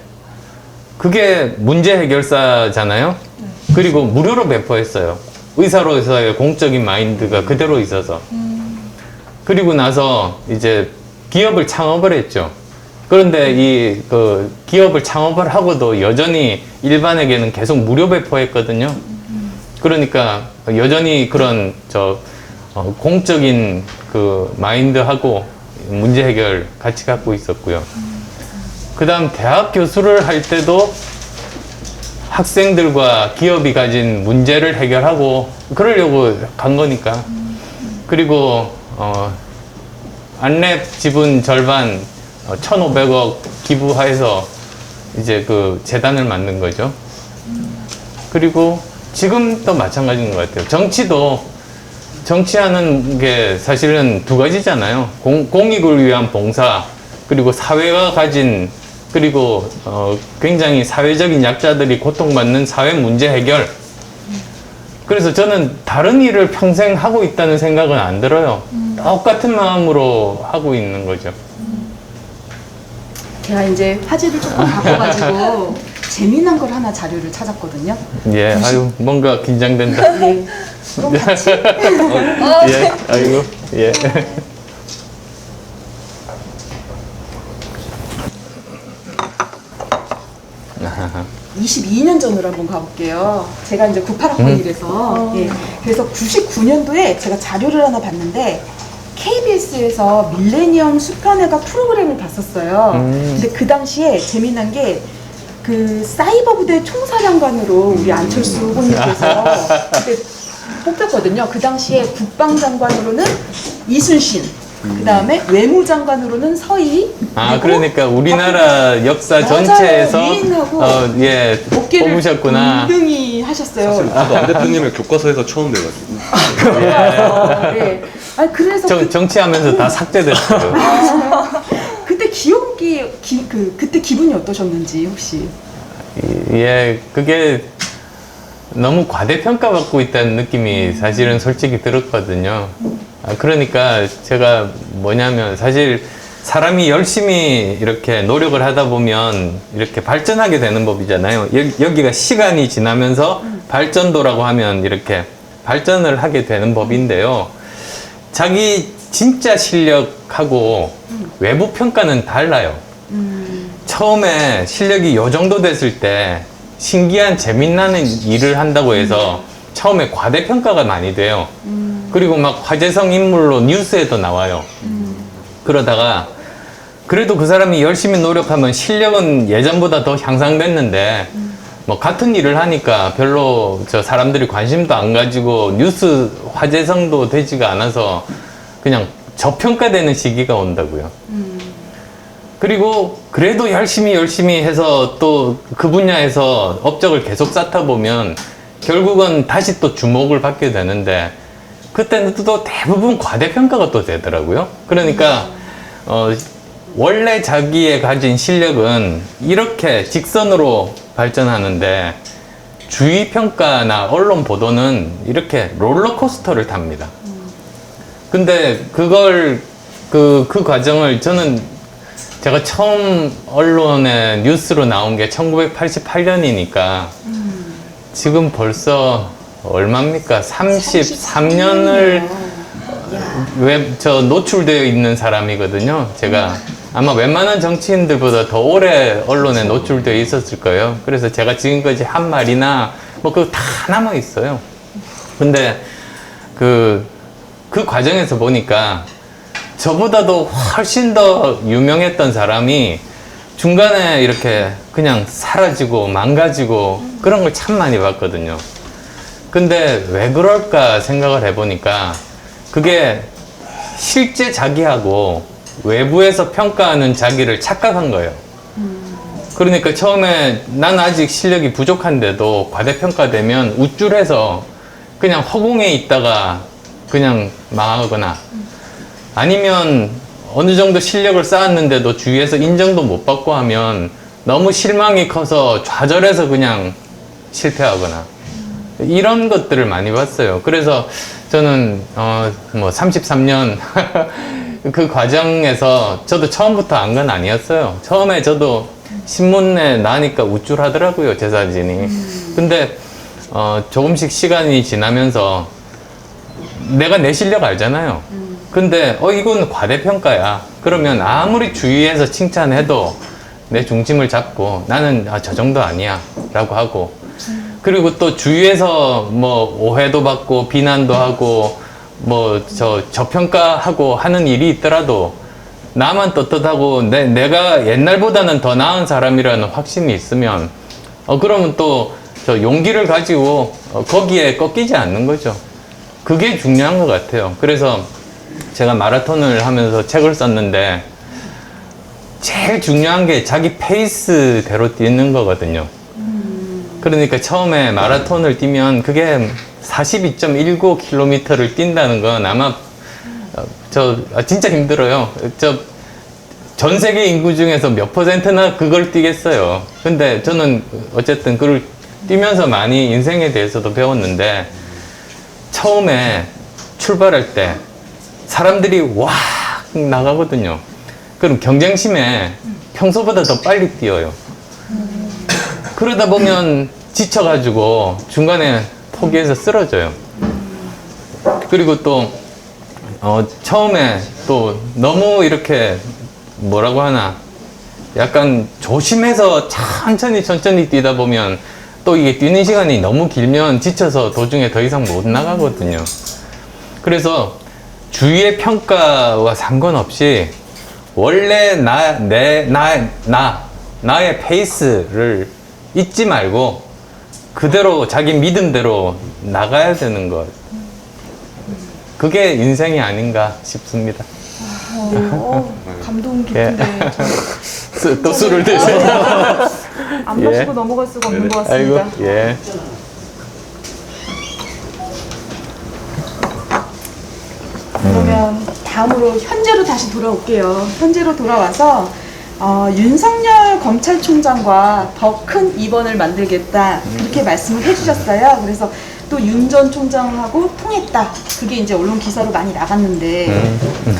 그게 문제 해결사잖아요. 그리고 무료로 배포했어요. 의사로서의 공적인 마인드가 그대로 있어서. 그리고 나서 이제 기업을 창업을 했죠. 그런데 기업을 창업을 하고도 여전히 일반에게는 계속 무료 배포했거든요. 그러니까 여전히 그런 공적인 그 마인드하고 문제 해결 같이 갖고 있었고요. 그 다음 대학 교수를 할 때도 학생들과 기업이 가진 문제를 해결하고 그러려고 간 거니까. 그리고 안랩 지분 절반 1,500억 기부해서 이제 그 재단을 만든 거죠. 그리고 지금도 마찬가지인 것 같아요. 정치하는 게 사실은 두 가지잖아요. 공익을 위한 봉사, 그리고 사회가 가진, 그리고 굉장히 사회적인 약자들이 고통받는 사회 문제 해결. 그래서 저는 다른 일을 평생 하고 있다는 생각은 안 들어요. 똑같은 마음으로 하고 있는 거죠. 제가 이제 화제를 조금 바꿔가지고 재미난 걸 하나 자료를 찾았거든요. 예, 아유, 뭔가 긴장된다. 네. 그럼 같이 예, 아이고, 예. 22년 전으로 한번 가볼게요. 제가 이제 98학번이라서 예. 그래서 99년도에 제가 자료를 하나 봤는데 KBS에서 밀레니엄 수편회가 프로그램을 봤었어요. 근데 그 당시에 재미난 게 그 사이버 부대 총사령관으로 우리 안철수 후보님께서 그때 뽑혔거든요. 그 당시에 국방장관으로는 이순신, 그 다음에 외무장관으로는 서희. 그러니까 우리나라 역사 맞아요. 전체에서 위인하고 예, 어깨를 뽑으셨구나. 든든히 하셨어요. 저도 안 대표님의 교과서에서 처음 돼가지고. 네. 아니 그래서 정치하면서 다 삭제됐어요. 그때 그때 기분이 어떠셨는지 혹시? 예, 그게 너무 과대평가받고 있다는 느낌이 사실은 솔직히 들었거든요. 그러니까 제가 뭐냐면 사실 사람이 열심히 이렇게 노력을 하다 보면 이렇게 발전하게 되는 법이잖아요. 여기가 시간이 지나면서 발전도라고 하면 이렇게 발전을 하게 되는 법인데요. 자기 진짜 실력하고 외부 평가는 달라요. 처음에 실력이 요 정도 됐을 때 신기한 재미나는 일을 한다고 해서 처음에 과대평가가 많이 돼요. 그리고 막 화제성 인물로 뉴스에도 나와요. 그러다가 그래도 그 사람이 열심히 노력하면 실력은 예전보다 더 향상됐는데 뭐 같은 일을 하니까 별로 사람들이 관심도 안 가지고 뉴스 화제성도 되지가 않아서 그냥 저평가되는 시기가 온다고요. 그리고 그래도 열심히 해서 또 그 분야에서 업적을 계속 쌓다 보면 결국은 다시 또 주목을 받게 되는데 그때는 또 대부분 과대평가가 또 되더라고요. 그러니까 원래 자기의 가진 실력은 이렇게 직선으로 발전하는데 주위 평가나 언론 보도는 이렇게 롤러코스터를 탑니다. 근데 그 과정을 저는 제가 처음 언론에 뉴스로 나온 게 1988년이니까 지금 벌써 얼마입니까? 33년을 노출되어 있는 사람이거든요. 제가 아마 웬만한 정치인들보다 더 오래 언론에 노출되어 있었을 거예요. 그래서 제가 지금까지 한 말이나 뭐 그거 다 남아 있어요. 근데 그 과정에서 보니까 저보다도 훨씬 더 유명했던 사람이 중간에 이렇게 그냥 사라지고 망가지고 그런 걸 참 많이 봤거든요. 근데 왜 그럴까 생각을 해보니까 그게 실제 자기하고 외부에서 평가하는 자기를 착각한 거예요. 그러니까 처음에 난 아직 실력이 부족한데도 과대평가되면 우쭐해서 그냥 허공에 있다가 그냥 망하거나 아니면 어느 정도 실력을 쌓았는데도 주위에서 인정도 못 받고 하면 너무 실망이 커서 좌절해서 그냥 실패하거나 이런 것들을 많이 봤어요. 그래서 저는 뭐 33년 그 과정에서 저도 처음부터 안 건 아니었어요. 처음에 저도 신문에 나니까 우쭐하더라고요, 제 사진이. 근데 조금씩 시간이 지나면서 내가 내 실력 알잖아요. 근데 이건 과대평가야. 그러면 아무리 주위에서 칭찬해도 내 중심을 잡고 나는 저 정도 아니야 라고 하고, 그리고 또 주위에서 뭐 오해도 받고 비난도 하고 뭐 저평가하고 하는 일이 있더라도 나만 떳떳하고 내가 옛날보다는 더 나은 사람이라는 확신이 있으면 그러면 또 저 용기를 가지고 거기에 꺾이지 않는 거죠. 그게 중요한 것 같아요. 그래서 제가 마라톤을 하면서 책을 썼는데 제일 중요한 게 자기 페이스대로 뛰는 거거든요. 그러니까 처음에 마라톤을 뛰면 그게 42.19km를 뛴다는 건 아마 진짜 힘들어요. 전 세계 인구 중에서 몇 %나 그걸 뛰겠어요. 근데 저는 어쨌든 그걸 뛰면서 많이 인생에 대해서도 배웠는데 처음에 출발할 때 사람들이 와 나가거든요. 그럼 경쟁심에 평소보다 더 빨리 뛰어요. 그러다 보면 지쳐가지고 중간에 포기해서 쓰러져요. 그리고 또 처음에 또 너무 이렇게 뭐라고 하나 약간 조심해서 천천히 뛰다 보면 또 이게 뛰는 시간이 너무 길면 지쳐서 도중에 더 이상 못 나가거든요. 그래서 주위의 평가와 상관없이 원래 나의 페이스를 잊지 말고 그대로 자기 믿음대로 나가야 되는 것. 그게 인생이 아닌가 싶습니다. 감동 깊은데 또 술을 드세요. 안 마시고 넘어갈 수가 없는 것 아이고, 같습니다. 예. 그러면 다음으로 현재로 다시 돌아올게요. 현재로 돌아와서 윤석열 검찰총장과 더 큰 입원을 만들겠다 이렇게 말씀을 해주셨어요. 그래서 또 윤 전 총장하고 통했다. 그게 이제 언론 기사로 많이 나갔는데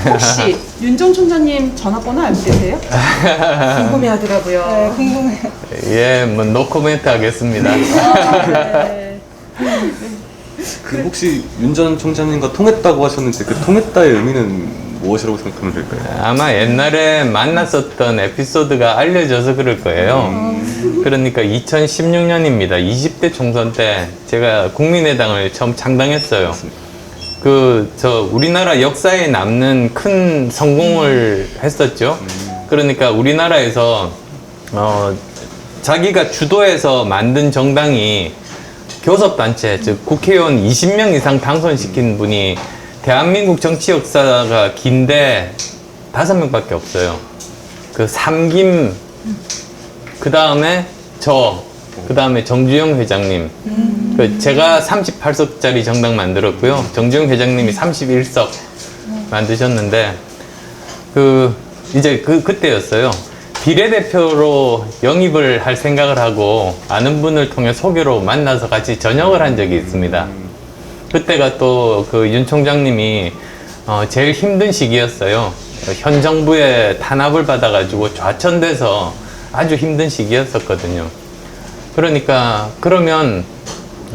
혹시 윤 전 총장님 전화번호 알고 계세요? 궁금해하더라고요. 네, 궁금해요. 예, 뭐 노코멘트 하겠습니다. 네. 그 혹시 윤 전 총장님과 통했다고 하셨는데 그 통했다의 의미는 무엇이라고 생각하면 될까요? 아마 옛날에 만났었던 에피소드가 알려져서 그럴 거예요. 그러니까 2016년입니다. 20대 총선 때 제가 국민의당을 처음 창당했어요. 우리나라 역사에 남는 큰 성공을 했었죠. 그러니까 우리나라에서 자기가 주도해서 만든 정당이 교섭단체, 즉 국회의원 20명 이상 당선시킨 분이 대한민국 정치 역사가 긴데 5명밖에 없어요. 그 삼김, 그 다음에 그 다음에 정주영 회장님. 제가 38석짜리 정당 만들었고요. 정주영 회장님이 31석 만드셨는데, 이제 그때였어요. 비례대표로 영입을 할 생각을 하고 아는 분을 통해 소개로 만나서 같이 전역을 한 적이 있습니다. 그때가 또 그 윤 총장님이 제일 힘든 시기였어요. 현 정부의 탄압을 받아가지고 좌천돼서 아주 힘든 시기였었거든요. 그러니까 그러면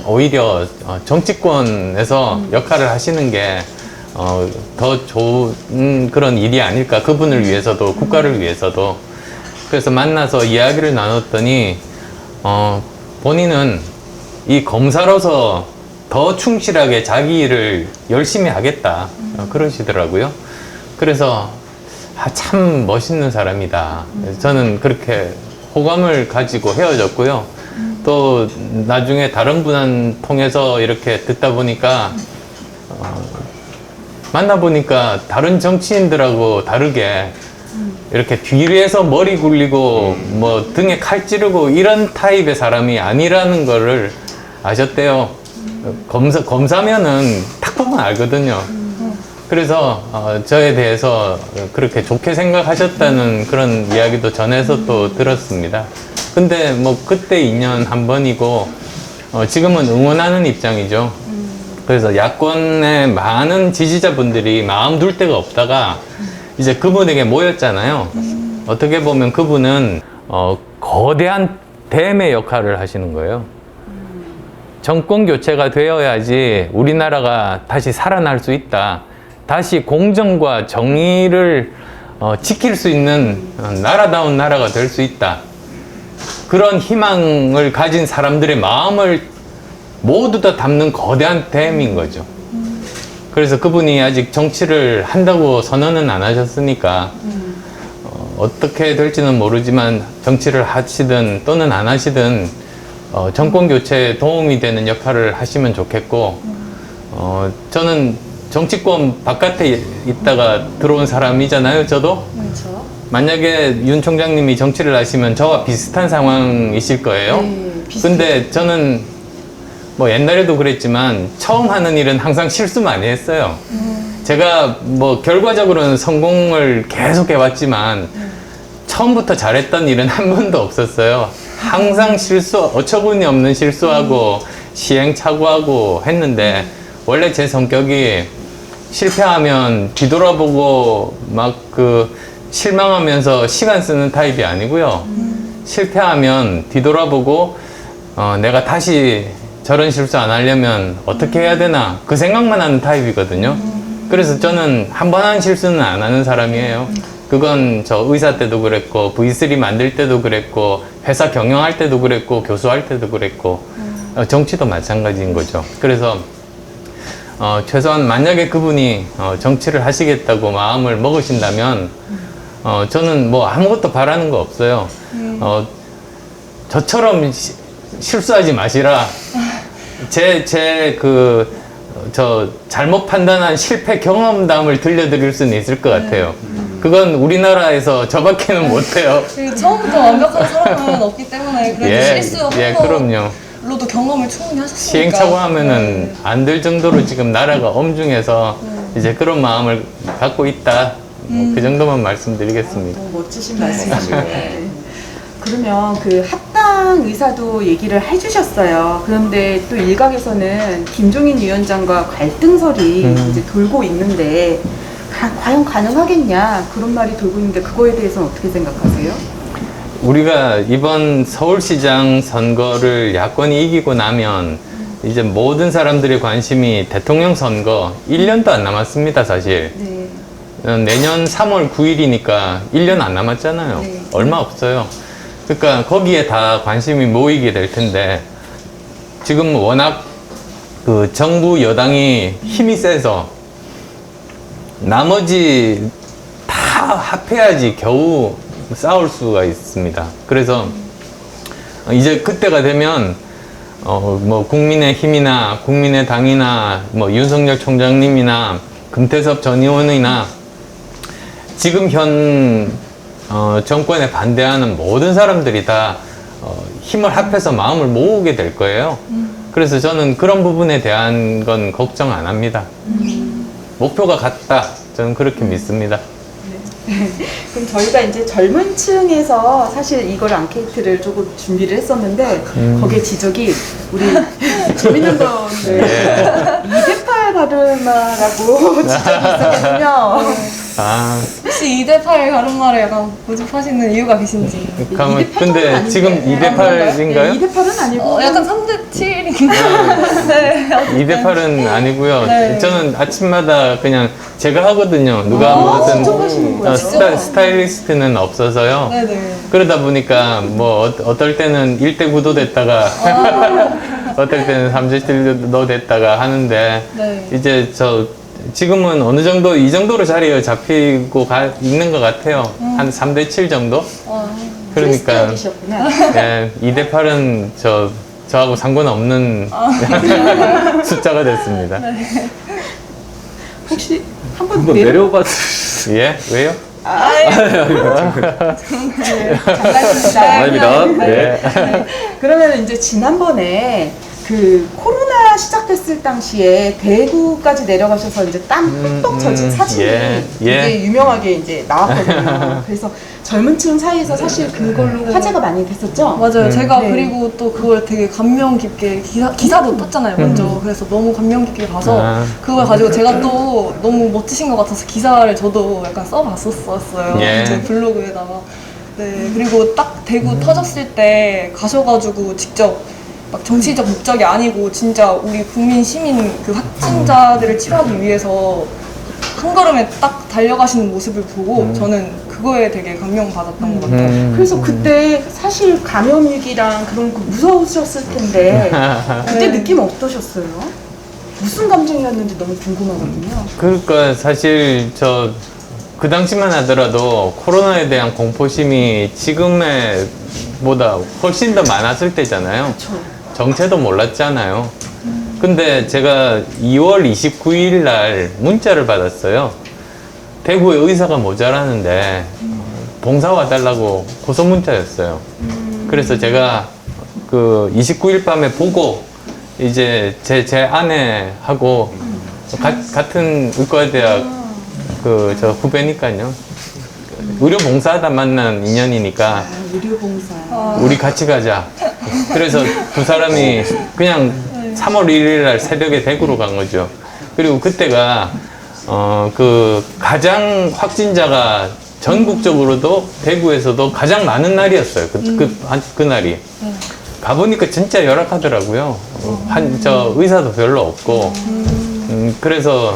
오히려 정치권에서 역할을 하시는 게 더 좋은 그런 일이 아닐까. 그분을 위해서도 국가를 위해서도. 그래서 만나서 이야기를 나눴더니 본인은 이 검사로서 더 충실하게 자기 일을 열심히 하겠다 그러시더라고요. 그래서 참 멋있는 사람이다. 저는 그렇게 호감을 가지고 헤어졌고요. 또 나중에 다른 분 통해서 이렇게 듣다 보니까 만나보니까 다른 정치인들하고 다르게 이렇게 뒤에서 머리 굴리고 뭐 등에 칼 찌르고 이런 타입의 사람이 아니라는 거를 아셨대요. 검사면은 딱 보면 알거든요. 그래서 저에 대해서 그렇게 좋게 생각하셨다는 그런 이야기도 전해서 또 들었습니다. 근데 뭐 그때 인연 한 번이고 지금은 응원하는 입장이죠. 그래서 야권의 많은 지지자분들이 마음 둘 데가 없다가 이제 그분에게 모였잖아요. 어떻게 보면 그분은 거대한 댐의 역할을 하시는 거예요. 정권 교체가 되어야지 우리나라가 다시 살아날 수 있다. 다시 공정과 정의를 지킬 수 있는 나라다운 나라가 될 수 있다. 그런 희망을 가진 사람들의 마음을 모두 다 담는 거대한 댐인 거죠. 그래서 그분이 아직 정치를 한다고 선언은 안 하셨으니까 어떻게 될지는 모르지만 정치를 하시든 또는 안 하시든 정권 교체에 도움이 되는 역할을 하시면 좋겠고 저는 정치권 바깥에 있다가 들어온 사람이잖아요. 저도 그렇죠. 만약에 윤 총장님이 정치를 하시면 저와 비슷한 상황이실 거예요. 근데 저는 뭐 옛날에도 그랬지만 처음 하는 일은 항상 실수 많이 했어요. 제가 뭐 결과적으로는 성공을 계속 해왔지만 처음부터 잘했던 일은 한 번도 없었어요. 항상 어처구니 없는 실수하고 시행착오하고 했는데 원래 제 성격이 실패하면 뒤돌아보고 막 실망하면서 시간 쓰는 타입이 아니고요. 실패하면 뒤돌아보고 내가 다시 저런 실수 안 하려면 어떻게 해야 되나 그 생각만 하는 타입이거든요. 그래서 저는 한 번 한 실수는 안 하는 사람이에요. 그건 저 의사 때도 그랬고 V3 만들 때도 그랬고 회사 경영할 때도 그랬고 교수할 때도 그랬고 정치도 마찬가지인 거죠. 그래서 최소한 만약에 그분이 정치를 하시겠다고 마음을 먹으신다면 저는 뭐 아무것도 바라는 거 없어요. 저처럼 실수하지 마시라. 저 잘못 판단한 실패 경험담을 들려드릴 수는 있을 것 같아요. 그건 우리나라에서 저밖에는 못해요. 처음부터 완벽한 사람은 없기 때문에 그래도 실수 그럼요. 로도 경험을 충분히 하셨으니까 시행착오 하면은 안 될 정도로 지금 나라가 엄중해서 이제 그런 마음을 갖고 있다. 뭐 그 정도만 말씀드리겠습니다. 너무 멋지신 말씀이시네요. 네. 그러면 그 합당 의사도 얘기를 해주셨어요. 그런데 또 일각에서는 김종인 위원장과 갈등설이 이제 돌고 있는데 과연 가능하겠냐 그런 말이 돌고 있는데 그거에 대해서는 어떻게 생각하세요? 우리가 이번 서울시장 선거를 야권이 이기고 나면 이제 모든 사람들의 관심이 대통령 선거 1년도 안 남았습니다, 사실. 네. 내년 3월 9일이니까 1년 안 남았잖아요. 네. 얼마 없어요. 그러니까 거기에 다 관심이 모이게 될 텐데 지금 워낙 그 정부 여당이 힘이 세서 나머지 다 합해야지 겨우 싸울 수가 있습니다. 그래서 이제 그때가 되면 뭐 국민의힘이나 국민의당이나 뭐 윤석열 총장님이나 금태섭 전 의원이나 지금 현 정권에 반대하는 모든 사람들이 다 힘을 합해서 마음을 모으게 될 거예요. 그래서 저는 그런 부분에 대한 건 걱정 안 합니다. 목표가 같다. 저는 그렇게 믿습니다. 그럼 저희가 이제 젊은 층에서 사실 이걸 앙케이트를 조금 준비를 했었는데 거기에 지적이 우리 재밌는 건데 2대8 가르마라고 지적이 있었거든요. 아, 혹시 2대8 가르마를 약간 고집하시는 이유가 계신지. 그러면 2대8 은 근데 아닌데. 지금 2대8인가요? 2대8은 아니고 약간 3대7인가? 네. 2대8은 아니고요. 네. 저는 아침마다 그냥 제가 하거든요. 누가 무슨 직접 하시는 거예요? 스타일리스트는 없어서요. 네네. 그러다 보니까 뭐 어떨 때는 1대9도 됐다가 어떨 때는 3대7도 됐다가 하는데 네. 이제 저 지금은 어느 정도 이 정도로 자리에 잡히고 있는 것 같아요. 한 3대7 정도? 그러니까 크리스찬이셨구나. 예, 2대8은 저하고 상관없는 숫자가 됐습니다. 혹시 한번 한번 내려 내려봐 주세요. 예? 왜요? 장난입니다. 아닙니다. 네. 그러면 이제 지난번에 그 코로나 시작됐을 당시에 대구까지 내려가셔서 이제 땀 뚝뚝 젖은 사진이 예, 되게 유명하게 이제 나왔거든요. 그래서 젊은 층 사이에서 사실 그걸로 화제가 많이 됐었죠. 맞아요. 제가 네. 그리고 또 그걸 되게 감명 깊게 기사도 떴잖아요. 먼저. 그래서 너무 감명 깊게 봐서 아. 그걸 가지고 제가 또 너무 멋지신 것 같아서 기사를 저도 약간 써봤었어요. 예. 제 블로그에다가. 네. 그리고 딱 대구 터졌을 때 가셔가지고 직접 막 정치적 목적이 아니고 진짜 우리 국민 시민 그 확진자들을 치료하기 위해서 한 걸음에 딱 달려가시는 모습을 보고 저는 그거에 되게 감명받았던 것 같아요. 그래서 그때 사실 감염 위기랑 그런 거 무서우셨을 텐데 그때 네. 느낌 어떠셨어요? 무슨 감정이었는지 너무 궁금하거든요. 그러니까 사실 그 당시만 하더라도 코로나에 대한 공포심이 지금의 보다 훨씬 더 많았을 때잖아요. 그렇죠. 정체도 몰랐잖아요. 근데 제가 2월 29일 날 문자를 받았어요. 대구에 의사가 모자라는데 봉사 와달라고 고소 문자였어요. 그래서 제가 그 29일 밤에 보고 이제 제 아내하고 같은 의과대학 저 후배니까요. 의료 봉사하다 만난 인연이니까 의료봉사. 우리 같이 가자. 그래서 두 사람이 그냥 3월 1일 날 새벽에 대구로 간 거죠. 그리고 그때가 그 가장 확진자가 전국적으로도 대구에서도 가장 많은 날이었어요. 그 날이. 가보니까 진짜 열악하더라고요. 의사도 별로 없고. 그래서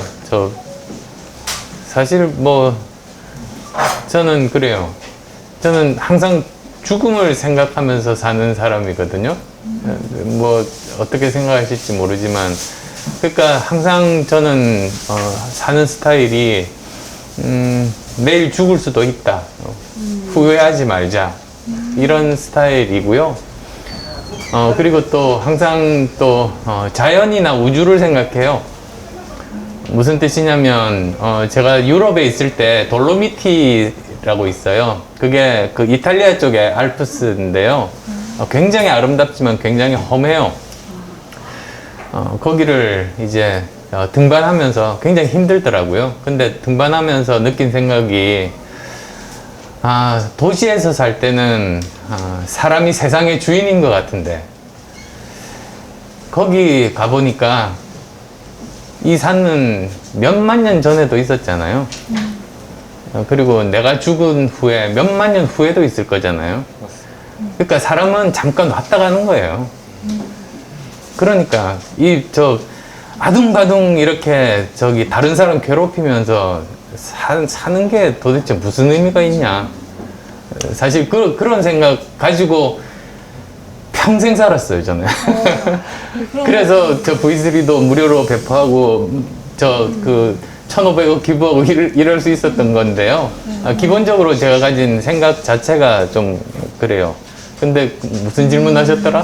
사실 뭐 저는 그래요. 저는 항상 죽음을 생각하면서 사는 사람이거든요. 뭐 어떻게 생각하실지 모르지만 그러니까 항상 저는 사는 스타일이 내일 죽을 수도 있다. 후회하지 말자. 이런 스타일이고요. 그리고 또 항상 또 자연이나 우주를 생각해요. 무슨 뜻이냐면 제가 유럽에 있을 때 돌로미티라고 있어요. 그게 그 이탈리아 쪽에 알프스인데요. 굉장히 아름답지만 굉장히 험해요. 거기를 이제 등반하면서 굉장히 힘들더라고요. 근데 등반하면서 느낀 생각이 도시에서 살 때는 사람이 세상의 주인인 것 같은데 거기 가보니까 이 산은 몇만 년 전에도 있었잖아요. 그리고 내가 죽은 후에 몇만 년 후에도 있을 거잖아요. 그러니까 사람은 잠깐 왔다 가는 거예요. 그러니까 아둥바둥 이렇게 다른 사람 괴롭히면서 사는 게 도대체 무슨 의미가 있냐. 사실 그런 생각 가지고 평생 살았어요, 저는. 그래서 저 V3도 무료로 배포하고 1,500억 기부하고 이럴 수 있었던 건데요. 기본적으로 제가 가진 생각 자체가 좀 그래요. 근데 무슨 질문 하셨더라?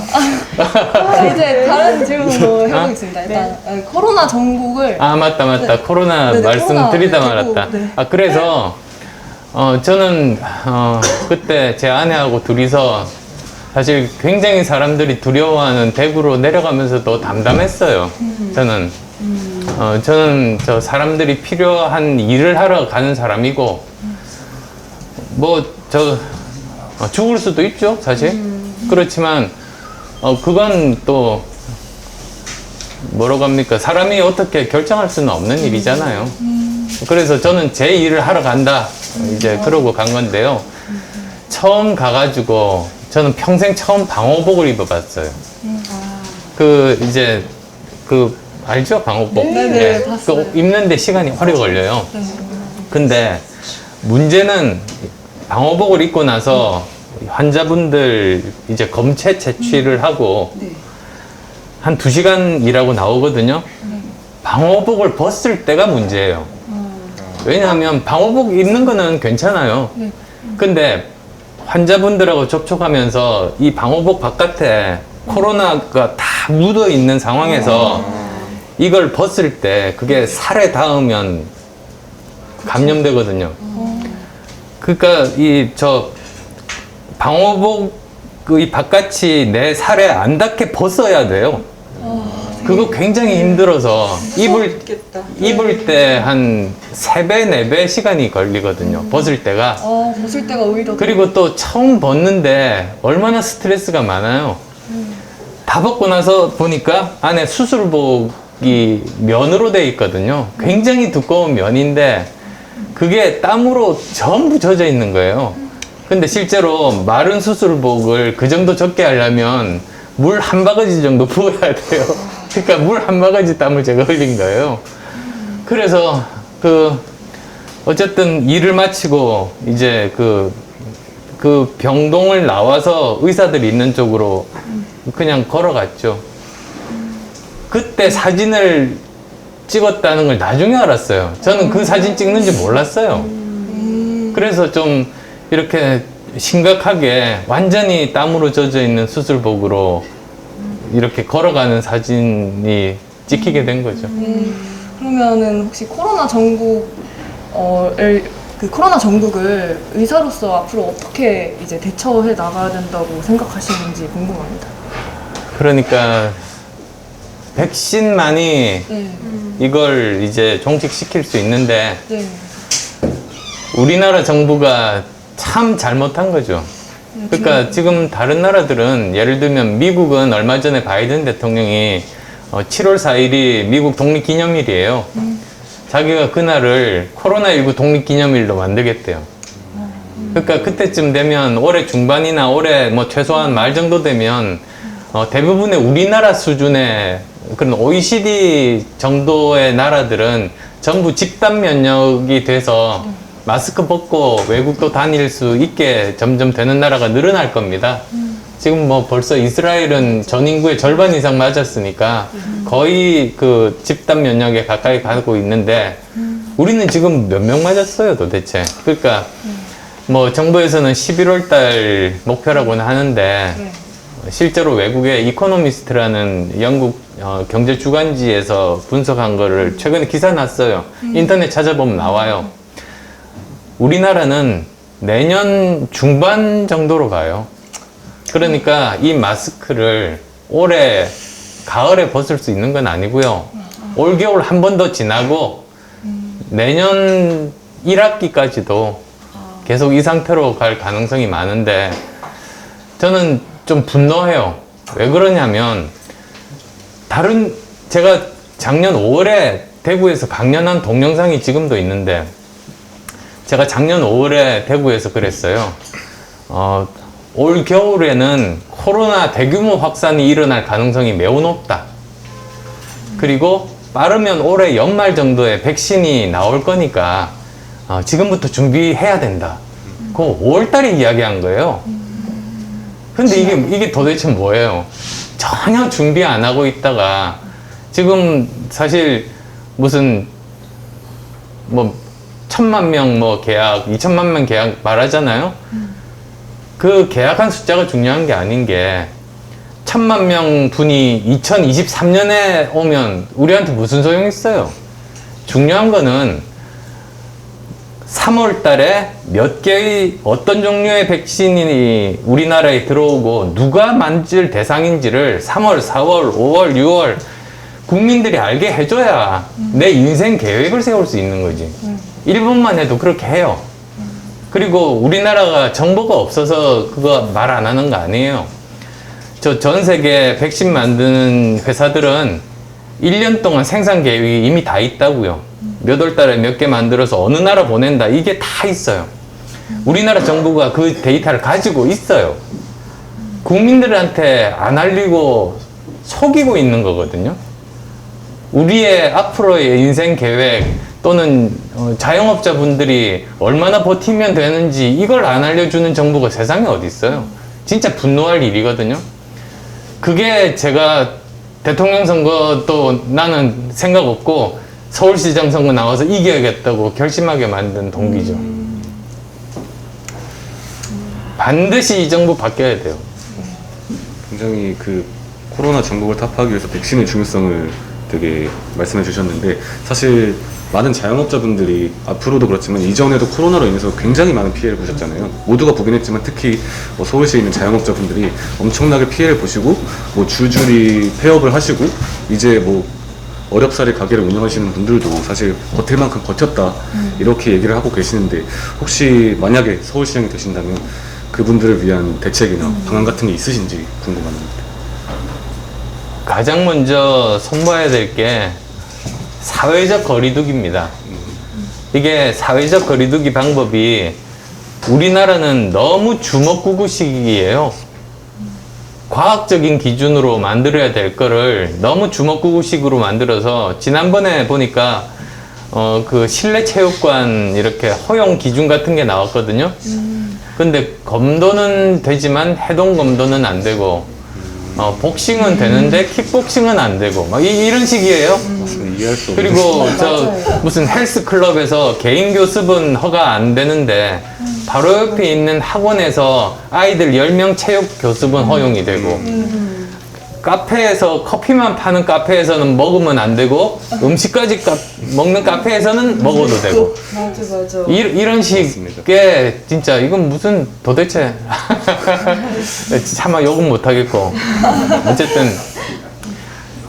이제 다른 질문도 해보겠습니다. 일단 코로나 전국을 맞다. 네. 코로나 네네, 말씀드리다 코로나 말았다. 네. 그래서 저는 그때 제 아내하고 둘이서 사실 굉장히 사람들이 두려워하는 대구로 내려가면서도 담담했어요. 저는 사람들이 필요한 일을 하러 가는 사람이고 뭐, 죽을 수도 있죠, 사실. 그렇지만, 그건 또, 뭐라고 합니까? 사람이 어떻게 결정할 수는 없는 일이잖아요. 그래서 저는 제 일을 하러 간다. 이제 그러고 간 건데요. 처음 가가지고, 저는 평생 처음 방호복을 입어봤어요. 알죠? 방호복. 네네, 봤어요. 그 입는데 시간이 오래 걸려요. 근데 문제는 방호복을 입고 나서 환자분들 이제 검체 채취를 하고 한 2시간 일하고 나오거든요. 방호복을 벗을 때가 문제예요. 왜냐하면 방호복 입는 거는 괜찮아요. 근데 환자분들하고 접촉하면서 이 방호복 바깥에 코로나가 다 묻어 있는 상황에서 이걸 벗을 때 그게 살에 닿으면 감염되거든요. 그러니까 방호복 이 바깥이 내 살에 안 닿게 벗어야 돼요. 그거 굉장히 힘들어서 입을 때 한 3배, 4배 시간이 걸리거든요. 벗을 때가. 벗을 때가 오히려 그리고 또 처음 벗는데 얼마나 스트레스가 많아요. 다 벗고 나서 보니까 안에 수술복이 면으로 돼 있거든요. 굉장히 두꺼운 면인데 그게 땀으로 전부 젖어 있는 거예요. 근데 실제로 마른 수술복을 그 정도 젖게 하려면 물 한 바가지 정도 부어야 돼요. 그러니까 물 한 바가지 땀을 제가 흘린 거예요. 그래서 어쨌든 일을 마치고 이제 그 병동을 나와서 의사들이 있는 쪽으로 그냥 걸어갔죠. 그때 사진을 찍었다는 걸 나중에 알았어요. 저는 그 사진 찍는지 몰랐어요. 그래서 좀 이렇게 심각하게 완전히 땀으로 젖어 있는 수술복으로 이렇게 걸어가는 사진이 찍히게 된 거죠. 그러면은 혹시 코로나 전국을 의사로서 앞으로 어떻게 이제 대처해 나가야 된다고 생각하시는지 궁금합니다. 그러니까 백신만이 이걸 이제 종식시킬 수 있는데 우리나라 정부가 참 잘못한 거죠. 그러니까 지금 다른 나라들은 예를 들면 미국은 얼마 전에 바이든 대통령이 7월 4일이 미국 독립기념일이에요. 자기가 그날을 코로나19 독립기념일로 만들겠대요. 그러니까 그때쯤 되면 올해 중반이나 올해 뭐 최소한 말 정도 되면 대부분의 우리나라 수준의 그런 OECD 정도의 나라들은 전부 집단 면역이 돼서 마스크 벗고 외국도 다닐 수 있게 점점 되는 나라가 늘어날 겁니다. 지금 뭐 벌써 이스라엘은 전 인구의 절반 이상 맞았으니까 거의 그 집단 면역에 가까이 가고 있는데 우리는 지금 몇 명 맞았어요 도대체. 그러니까 뭐 정부에서는 11월 달 목표라고는 하는데 실제로 외국의 이코노미스트라는 영국 경제 주간지에서 분석한 거를 최근에 기사 났어요. 인터넷 찾아보면 나와요. 우리나라는 내년 중반 정도로 가요. 그러니까 이 마스크를 올해 가을에 벗을 수 있는 건 아니고요. 올겨울 한 번 더 지나고 내년 1학기까지도 계속 이 상태로 갈 가능성이 많은데 저는 좀 분노해요. 왜 그러냐면 제가 작년 5월에 대구에서 강연한 동영상이 지금도 있는데 제가 작년 5월에 대구에서 그랬어요. 올 겨울에는 코로나 대규모 확산이 일어날 가능성이 매우 높다. 그리고 빠르면 올해 연말 정도에 백신이 나올 거니까 지금부터 준비해야 된다. 그거 5월달에 이야기한 거예요. 근데 이게 도대체 뭐예요? 전혀 준비 안 하고 있다가 지금 사실 무슨 뭐 1000만 명 뭐 계약, 2000만 명 계약 말하잖아요. 그 계약한 숫자가 중요한 게 아닌 게 1000만 명 분이 2023년에 오면 우리한테 무슨 소용이 있어요? 중요한 거는 3월 달에 몇 개의 어떤 종류의 백신이 우리나라에 들어오고 누가 만질 대상인지를 3월, 4월, 5월, 6월 국민들이 알게 해줘야 내 인생 계획을 세울 수 있는 거지. 일본만 해도 그렇게 해요. 그리고 우리나라가 정보가 없어서 그거 말 안 하는 거 아니에요. 저 전 세계 백신 만드는 회사들은 1년 동안 생산 계획이 이미 다 있다고요. 몇 월 달에 몇 개 만들어서 어느 나라 보낸다. 이게 다 있어요. 우리나라 정부가 그 데이터를 가지고 있어요. 국민들한테 안 알리고 속이고 있는 거거든요. 우리의 앞으로의 인생 계획 또는 자영업자분들이 얼마나 버티면 되는지 이걸 안 알려주는 정부가 세상에 어디 있어요. 진짜 분노할 일이거든요. 그게 제가 대통령 선거도 나는 생각 없고 서울시장 선거 나와서 이겨야겠다고 결심하게 만든 동기죠. 반드시 이 정부 바뀌어야 돼요. 굉장히 그 코로나 정복을 타파하기 위해서 백신의 중요성을 되게 말씀해 주셨는데, 사실 많은 자영업자분들이 앞으로도 그렇지만 이전에도 코로나로 인해서 굉장히 많은 피해를 보셨잖아요. 모두가 보긴 했지만 특히 서울시에 있는 자영업자분들이 엄청나게 피해를 보시고 줄줄이 폐업을 하시고 이제 어렵사리 가게를 운영하시는 분들도 사실 버틸 만큼 버텼다 이렇게 얘기를 하고 계시는데, 혹시 만약에 서울시장이 되신다면 그분들을 위한 대책이나 방안 같은 게 있으신지 궁금합니다. 가장 먼저 손봐야 될 게 사회적 거리두기입니다. 이게 사회적 거리두기 방법이 우리나라는 너무 주먹구구식이에요. 과학적인 기준으로 만들어야 될 거를 너무 주먹구구식으로 만들어서, 지난번에 보니까 그 실내 체육관 이렇게 허용 기준 같은 게 나왔거든요. 근데 검도는 되지만 해동 검도는 안 되고, 복싱은 되는데 킥복싱은 안 되고 막 이런 식이에요. 이해할 수 없는. 그리고 무슨 헬스 클럽에서 개인 교습은 허가 안 되는데 바로 옆에 있는 학원에서 아이들 10명 체육 교습은 허용이 되고, 카페에서 커피만 파는 카페에서는 먹으면 안 되고 음식까지 먹는 카페에서는 먹어도 되고. 맞아. 이런 식의 진짜 이건 무슨 도대체 차마 욕은 못 하겠고, 어쨌든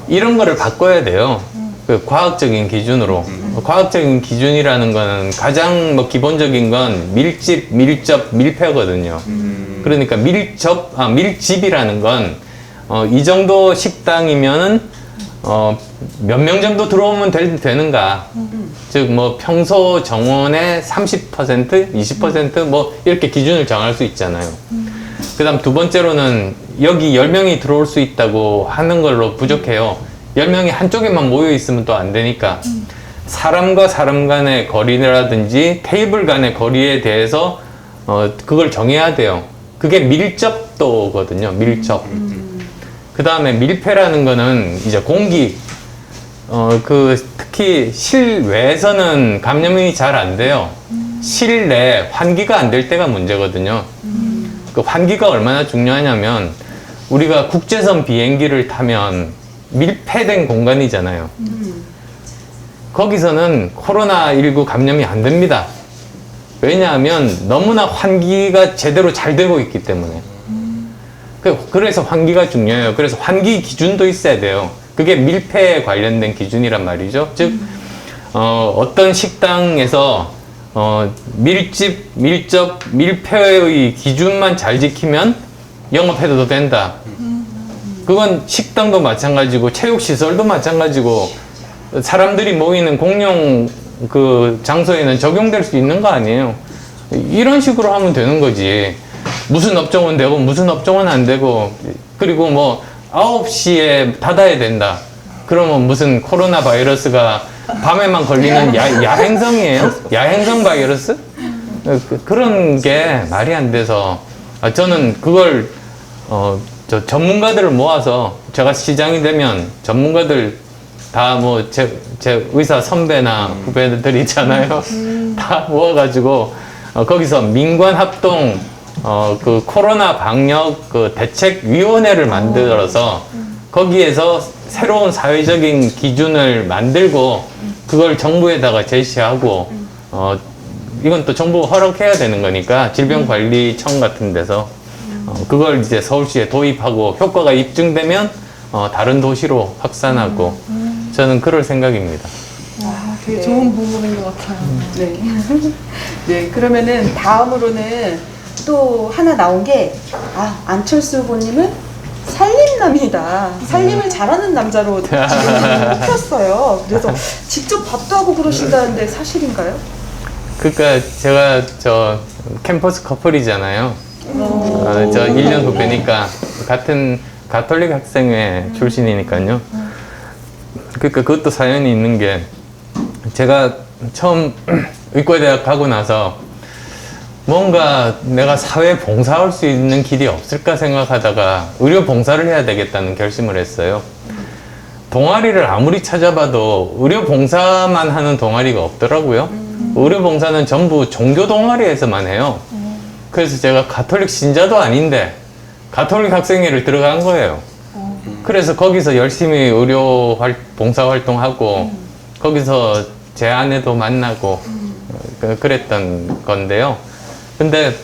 이런 거를 바꿔야 돼요. 그 과학적인 기준으로. 과학적인 기준이라는 거는 가장 기본적인 건 밀집, 밀접, 밀폐거든요. 그러니까 밀집이라는 건 이 정도 식당이면은 몇 명 정도 들어오면 되는가. 즉 평소 정원의 30%, 20% 이렇게 기준을 정할 수 있잖아요. 그 다음 두 번째로는 여기 10명이 들어올 수 있다고 하는 걸로 부족해요. 10명이 한쪽에만 모여 있으면 또 안 되니까 사람과 사람 간의 거리라든지 테이블 간의 거리에 대해서 그걸 정해야 돼요. 그게 밀접도거든요. 밀접. 그 다음에 밀폐라는 거는 이제 공기, 특히 실외에서는 감염이 잘 안 돼요. 실내 환기가 안 될 때가 문제거든요. 그 환기가 얼마나 중요하냐면, 우리가 국제선 비행기를 타면 밀폐된 공간이잖아요. 거기서는 코로나19 감염이 안 됩니다. 왜냐하면 너무나 환기가 제대로 잘 되고 있기 때문에. 그래서 환기가 중요해요. 그래서 환기 기준도 있어야 돼요. 그게 밀폐에 관련된 기준이란 말이죠. 즉 어떤 식당에서 밀집, 밀접, 밀폐의 기준만 잘 지키면 영업해도 된다. 그건 식당도 마찬가지고 체육시설도 마찬가지고 사람들이 모이는 공용 그 장소에는 적용될 수 있는 거 아니에요. 이런 식으로 하면 되는 거지. 무슨 업종은 되고 무슨 업종은 안 되고, 그리고 9시에 닫아야 된다. 그러면 무슨 코로나 바이러스가 밤에만 걸리는 야행성이에요? 야행성 바이러스? 그런 게 말이 안 돼서, 저는 그걸 전문가들을 모아서, 제가 시장이 되면 전문가들 다 제 의사 선배나 후배들 있잖아요. 다 모아가지고 거기서 민관 합동 그 코로나 방역 그 대책위원회를 만들어서 거기에서 새로운 사회적인 기준을 만들고 그걸 정부에다가 제시하고, 이건 또 정부가 허락해야 되는 거니까 질병관리청 같은 데서 그걸 이제 서울시에 도입하고 효과가 입증되면 다른 도시로 확산하고, 저는 그럴 생각입니다. 와, 되게 네. 좋은 부분인 것 같아요. 네. 네, 그러면은 다음으로는 또 하나 나온 게, 안철수 후보님은 살림남이다. 살림을 잘하는 남자로 지금 뽑혔어요. 그래서 직접 밥도 하고 그러신다는데 사실인가요? 그러니까 제가 저 캠퍼스 커플이잖아요. 저 1년 후배니까 같은 가톨릭 학생회 출신이니까요. 그러니까 그것도 사연이 있는 게 제가 처음 의과대학 가고 나서 뭔가 내가 사회 봉사할 수 있는 길이 없을까 생각하다가 의료 봉사를 해야 되겠다는 결심을 했어요. 동아리를 아무리 찾아봐도 의료 봉사만 하는 동아리가 없더라고요. 의료 봉사는 전부 종교 동아리에서만 해요. 그래서 제가 가톨릭 신자도 아닌데 가톨릭 학생회를 들어간 거예요. 그래서 거기서 열심히 의료 봉사 활동하고 거기서 제 아내도 만나고 그랬던 건데요. 근데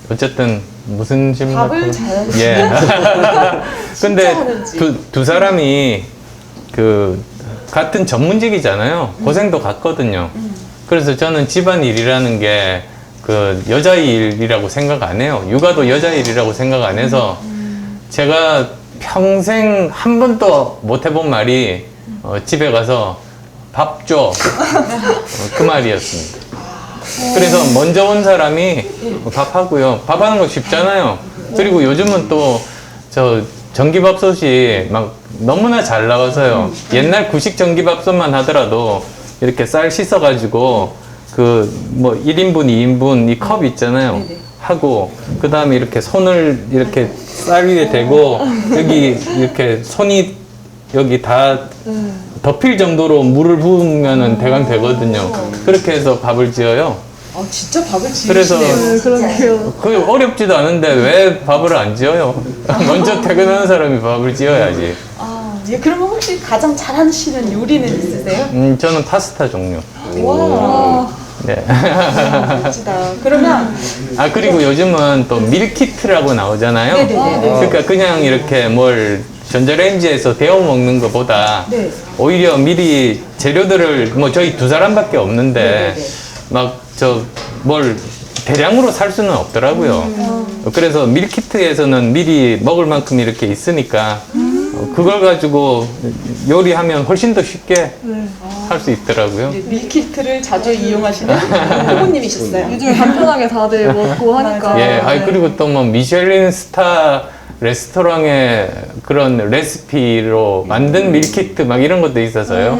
어쨌든 무슨 질문? 밥을 잘 예. 근데 하는지. 두 사람이 그 같은 전문직이잖아요. 고생도 같거든요. 그래서 저는 집안일이라는 게 그 여자 일이라고 생각 안 해요. 육아도 여자 일이라고 생각 안 해서 제가 평생 한 번도 못 해본 말이 집에 가서 밥 줘. 그 말이었습니다. 그래서 먼저 온 사람이 밥하고요. 밥하는 거 쉽잖아요. 그리고 요즘은 또 저 전기밥솥이 막 너무나 잘 나와서요. 옛날 구식 전기밥솥만 하더라도 이렇게 쌀 씻어가지고 그 뭐 1인분, 2인분 이 컵 있잖아요. 하고 그 다음에 이렇게 손을 이렇게 쌀 위에 대고 여기 이렇게 손이 여기 다 덮일 정도로 물을 부으면은 대강 되거든요. 그렇게 해서 밥을 지어요. 진짜 밥을 그래서 지으시네요. 네, 그러게요. 그게 어렵지도 않은데 왜 밥을 안 지어요? 먼저 퇴근하는 사람이 밥을 지어야지. 예, 그러면 혹시 가장 잘하시는 요리는 있으세요? 저는 파스타 종류. 와, 네. 멋지다. 그러면 그리고 요즘은 또 밀키트라고 나오잖아요. 네네네. 그러니까 그냥 이렇게 뭘 전자레인지에서 데워 먹는 것보다 네. 오히려 미리 재료들을 뭐 저희 두 사람밖에 없는데 네네네. 막 뭘 대량으로 살 수는 없더라고요. 그래서 밀키트에서는 미리 먹을 만큼 이렇게 있으니까 그걸 가지고 요리하면 훨씬 더 쉽게 할 수 있더라고요. 네, 밀키트를 자주 이용하시는 후보님이셨어요. 요즘 간편하게 다들 먹고 하니까. 예, 그리고 또 뭐 미슐린 스타 레스토랑의 그런 레시피로 만든 밀키트 막 이런 것도 있어서요.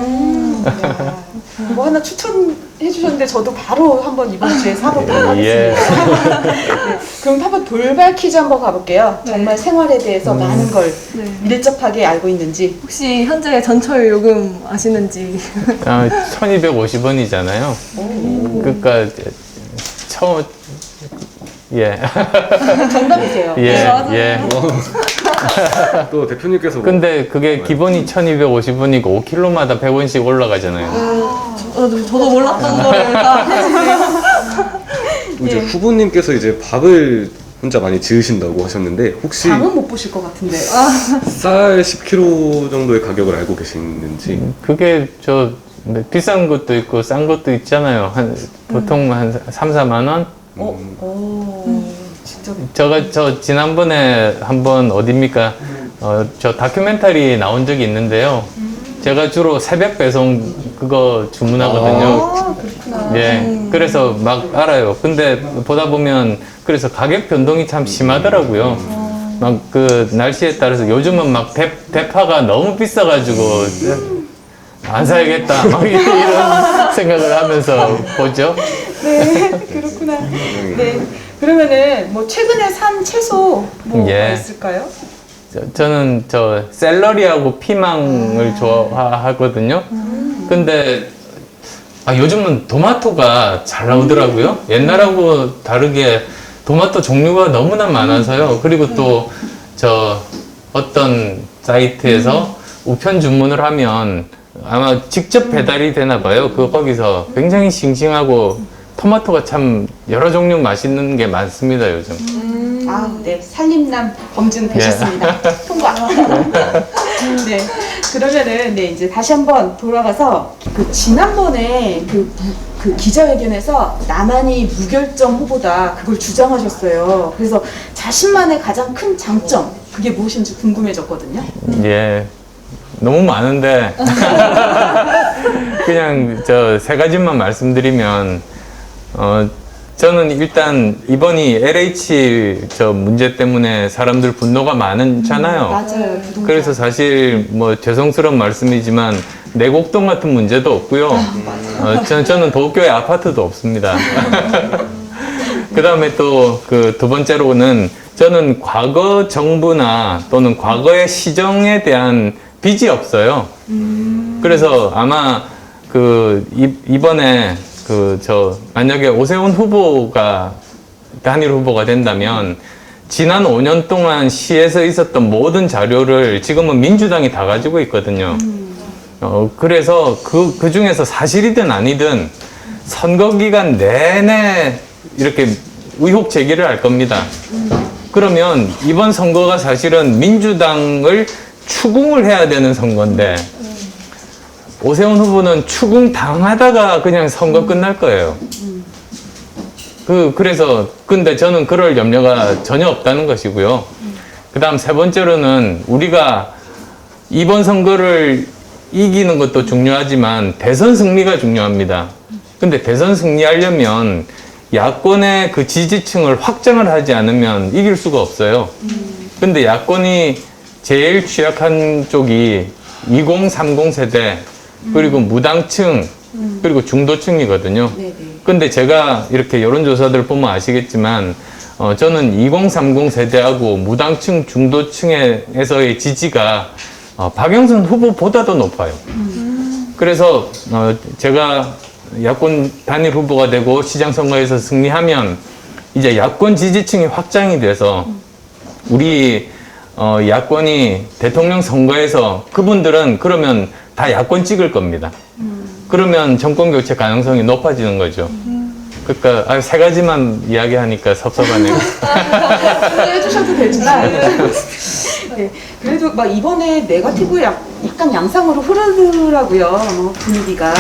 뭐 하나 추천해 주셨는데 저도 바로 한번 이번 주에 사보도록 예. 하겠습니다. 네, 그럼 한번 돌발 퀴즈 한번 가볼게요. 정말 생활에 대해서 많은 걸 네. 밀접하게 알고 있는지. 혹시 현재 전철 요금 아시는지? 1250원이잖아요. 그러니까 예. 정답이세요. 예. 맞아요. 예. 또 대표님께서 뭐 근데 그게 기본이 1250원이고 5km마다 100원씩 올라가잖아요. 저도 몰랐던 거를 다 이제 후보님께서 이제 밥을 혼자 많이 지으신다고 하셨는데 혹시 방은 못 보실 것 같은데. 쌀 10kg 정도의 가격을 알고 계시는지 그게 비싼 것도 있고 싼 것도 있잖아요. 보통 한 3, 4만 원? 진짜. 저 지난번에 한번 어딥니까? 저 다큐멘터리 나온 적이 있는데요. 제가 주로 새벽 배송 그거 주문하거든요. 그렇구나. 예. 그래서 막 알아요. 근데 보다 보면 그래서 가격 변동이 참 심하더라고요. 막 그 날씨에 따라서 요즘은 막 대파가 너무 비싸가지고 안 사야겠다. 막 이런 생각을 하면서 보죠. 네, 그렇구나. 네. 그러면은 뭐 최근에 산 채소 뭐가 예. 있을까요? 저는 샐러리하고 피망을 좋아하거든요. 근데 요즘은 토마토가 잘 나오더라고요. 옛날하고 다르게 토마토 종류가 너무나 많아서요. 그리고 또 어떤 사이트에서 우편 주문을 하면 아마 직접 배달이 되나 봐요. 거기서 굉장히 싱싱하고 토마토가 참 여러 종류 맛있는 게 많습니다, 요즘. 네, 살림남 범준 되셨습니다. 통과. 네, 그러면은 네 이제 다시 한번 돌아가서 그 지난번에 그 기자회견에서 나만이 무결점 후보다 그걸 주장하셨어요. 그래서 자신만의 가장 큰 장점 그게 무엇인지 궁금해졌거든요. 예. 너무 많은데 그냥 저 세 가지만 말씀드리면 저는 일단 이번이 LH 저 문제 때문에 사람들 분노가 많잖아요. 맞아요. 부동산. 그래서 사실 뭐 죄송스러운 말씀이지만 내곡동 같은 문제도 없고요. 저는 도쿄에 아파트도 없습니다. 그 다음에 또 그 두 번째로는 저는 과거 정부나 또는 과거의 시정에 대한 빚이 없어요. 그래서 아마 그 이번에 만약에 오세훈 후보가 단일 후보가 된다면 지난 5년 동안 시에서 있었던 모든 자료를 지금은 민주당이 다 가지고 있거든요. 그래서 그 중에서 사실이든 아니든 선거 기간 내내 이렇게 의혹 제기를 할 겁니다. 그러면 이번 선거가 사실은 민주당을 추궁을 해야 되는 선거인데 오세훈 후보는 추궁 당하다가 그냥 선거 끝날 거예요. 그래서 근데 저는 그럴 염려가 전혀 없다는 것이고요. 그다음 세 번째로는 우리가 이번 선거를 이기는 것도 중요하지만 대선 승리가 중요합니다. 근데 대선 승리하려면 야권의 그 지지층을 확장을 하지 않으면 이길 수가 없어요. 근데 야권이 제일 취약한 쪽이 20, 30 세대, 그리고 무당층, 그리고 중도층이거든요. 네네. 근데 제가 이렇게 여론조사들 보면 아시겠지만, 저는 20, 30 세대하고 무당층, 중도층에서의 지지가 박영선 후보보다도 높아요. 그래서 제가 야권 단일 후보가 되고 시장 선거에서 승리하면 이제 야권 지지층이 확장이 돼서 우리 야권이 대통령 선거에서 그분들은 그러면 다 야권 찍을 겁니다. 그러면 정권 교체 가능성이 높아지는 거죠. 그러니까 세 가지만 이야기하니까 섭섭하네요. 해주셔도 되지만 네, 그래도 막 이번에 네거티브 약간 양상으로 흐르더라고요. 분위기가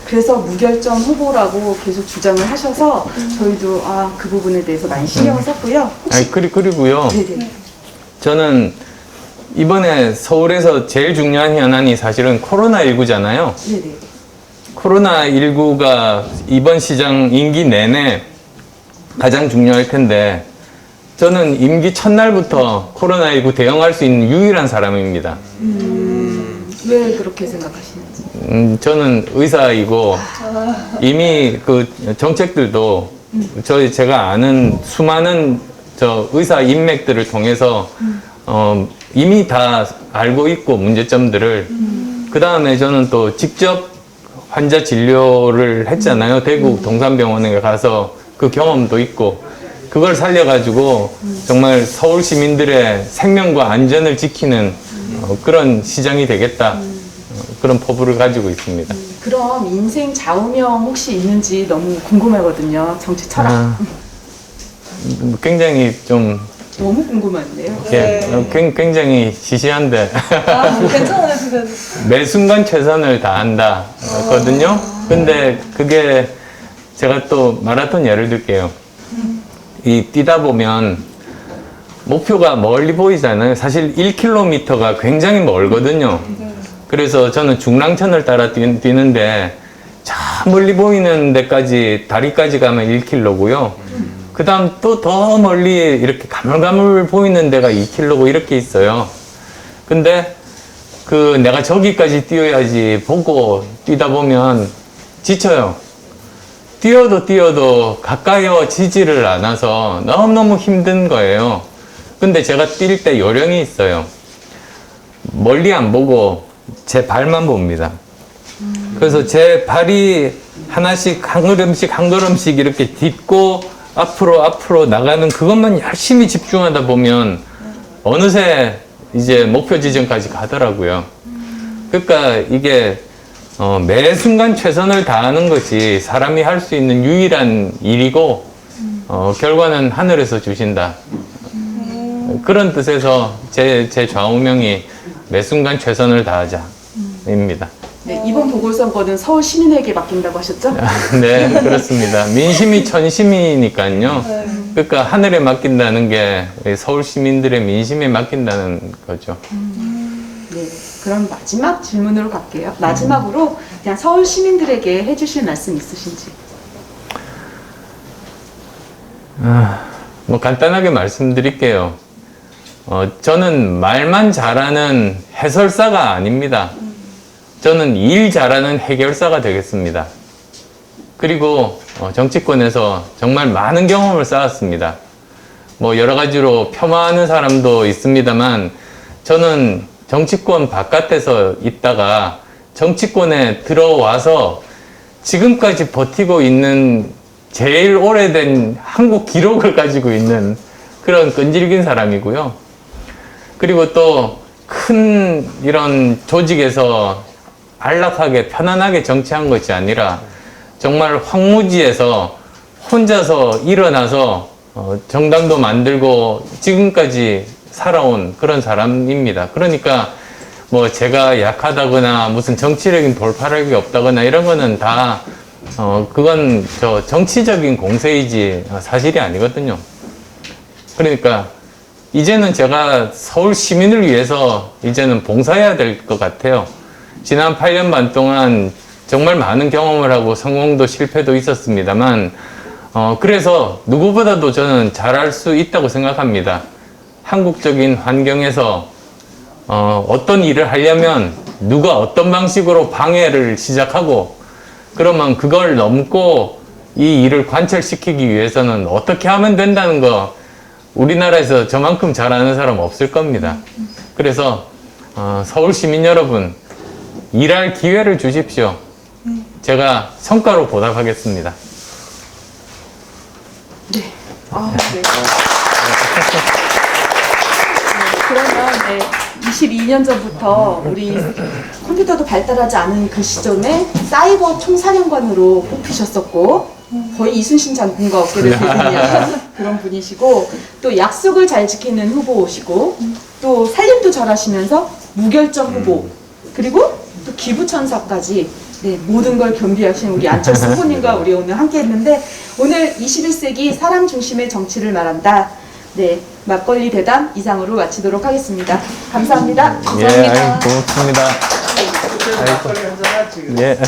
그래서 무결점 후보라고 계속 주장을 하셔서 저희도 그 부분에 대해서 많이 신경을 썼고요. 아니, 그리고요. 네네. 저는 이번에 서울에서 제일 중요한 현안이 사실은 코로나19잖아요. 네네. 코로나19가 이번 시장 임기 내내 가장 중요할 텐데 저는 임기 첫날부터 코로나19 대응할 수 있는 유일한 사람입니다. 왜 그렇게 생각하시는지. 저는 의사이고 이미 그 정책들도 제가 아는 수많은 저 의사 인맥들을 통해서 이미 다 알고 있고 문제점들을 그 다음에 저는 또 직접 환자 진료를 했잖아요. 대구 동산병원에 가서 그 경험도 있고 그걸 살려가지고 정말 서울 시민들의 생명과 안전을 지키는 그런 시장이 되겠다. 그런 포부를 가지고 있습니다. 그럼 인생 좌우명 혹시 있는지 너무 궁금하거든요. 정치 철학. 굉장히 좀 너무 궁금한데요. 굉장히 시시한데 괜찮아요, 그래도. 매 순간 최선을 다한다 거든요. 근데 그게 제가 또 마라톤 예를 들게요. 뛰다 보면 목표가 멀리 보이잖아요. 사실 1km가 굉장히 멀거든요. 그래서 저는 중랑천을 따라 뛰는데 저 멀리 보이는 데까지 다리까지 가면 1km고요. 그 다음 또 더 멀리 이렇게 가물가물 보이는 데가 2km고 이렇게 있어요. 근데 내가 저기까지 뛰어야지 보고 뛰다 보면 지쳐요. 뛰어도 가까이지지를 않아서 너무너무 힘든 거예요. 근데 제가 뛸 때 요령이 있어요. 멀리 안 보고 제 발만 봅니다. 그래서 제 발이 하나씩 한 걸음씩 이렇게 딛고 앞으로 나가는 그것만 열심히 집중하다 보면 어느새 이제 목표 지점까지 가더라고요. 그러니까 이게 매 순간 최선을 다하는 것이 사람이 할 수 있는 유일한 일이고 결과는 하늘에서 주신다. 그런 뜻에서 제 좌우명이 매 순간 최선을 다하자입니다. 네, 이번 보궐선거는 서울 시민에게 맡긴다고 하셨죠? 네, 그렇습니다. 민심이 천심이니까요. 그러니까 하늘에 맡긴다는 게 서울 시민들의 민심에 맡긴다는 거죠. 네, 그럼 마지막 질문으로 갈게요. 마지막으로 그냥 서울 시민들에게 해주실 말씀 있으신지. 뭐 간단하게 말씀드릴게요. 저는 말만 잘하는 해설사가 아닙니다. 저는 일 잘하는 해결사가 되겠습니다. 그리고 정치권에서 정말 많은 경험을 쌓았습니다. 뭐 여러 가지로 폄하하는 사람도 있습니다만 저는 정치권 바깥에서 있다가 정치권에 들어와서 지금까지 버티고 있는 제일 오래된 한국 기록을 가지고 있는 그런 끈질긴 사람이고요. 그리고 또 큰 이런 조직에서 안락하게 편안하게 정치한 것이 아니라 정말 황무지에서 혼자서 일어나서 정당도 만들고 지금까지 살아온 그런 사람입니다. 그러니까 뭐 제가 약하다거나 무슨 정치적인 돌파력이 없다거나 이런 거는 다 그건 저 정치적인 공세이지 사실이 아니거든요. 그러니까 이제는 제가 서울 시민을 위해서 이제는 봉사해야 될 것 같아요. 지난 8년 반 동안 정말 많은 경험을 하고 성공도 실패도 있었습니다만 그래서 누구보다도 저는 잘할 수 있다고 생각합니다. 한국적인 환경에서 어떤 일을 하려면 누가 어떤 방식으로 방해를 시작하고 그러면 그걸 넘고 이 일을 관철시키기 위해서는 어떻게 하면 된다는 거 우리나라에서 저만큼 잘하는 사람 없을 겁니다. 그래서 서울 시민 여러분 일할 기회를 주십시오. 제가 성과로 보답하겠습니다. 네. 네. 그러면 네, 22년 전부터 우리 컴퓨터도 발달하지 않은 그 시점에 사이버 총사령관으로 뽑히셨었고 거의 이순신 장군과 어깨를 들으면 그런 분이시고 또 약속을 잘 지키는 후보시고 또 살림도 잘하시면서 무결점 후보 그리고 또 기부천사까지 네, 모든 걸 겸비하신 우리 안철수 후보님과 우리 오늘 함께 했는데 오늘 21세기 사람 중심의 정치를 말한다. 네, 막걸리 대담 이상으로 마치도록 하겠습니다. 감사합니다. 예, 아유, 고맙습니다. 막걸리 한잔 하지. 예.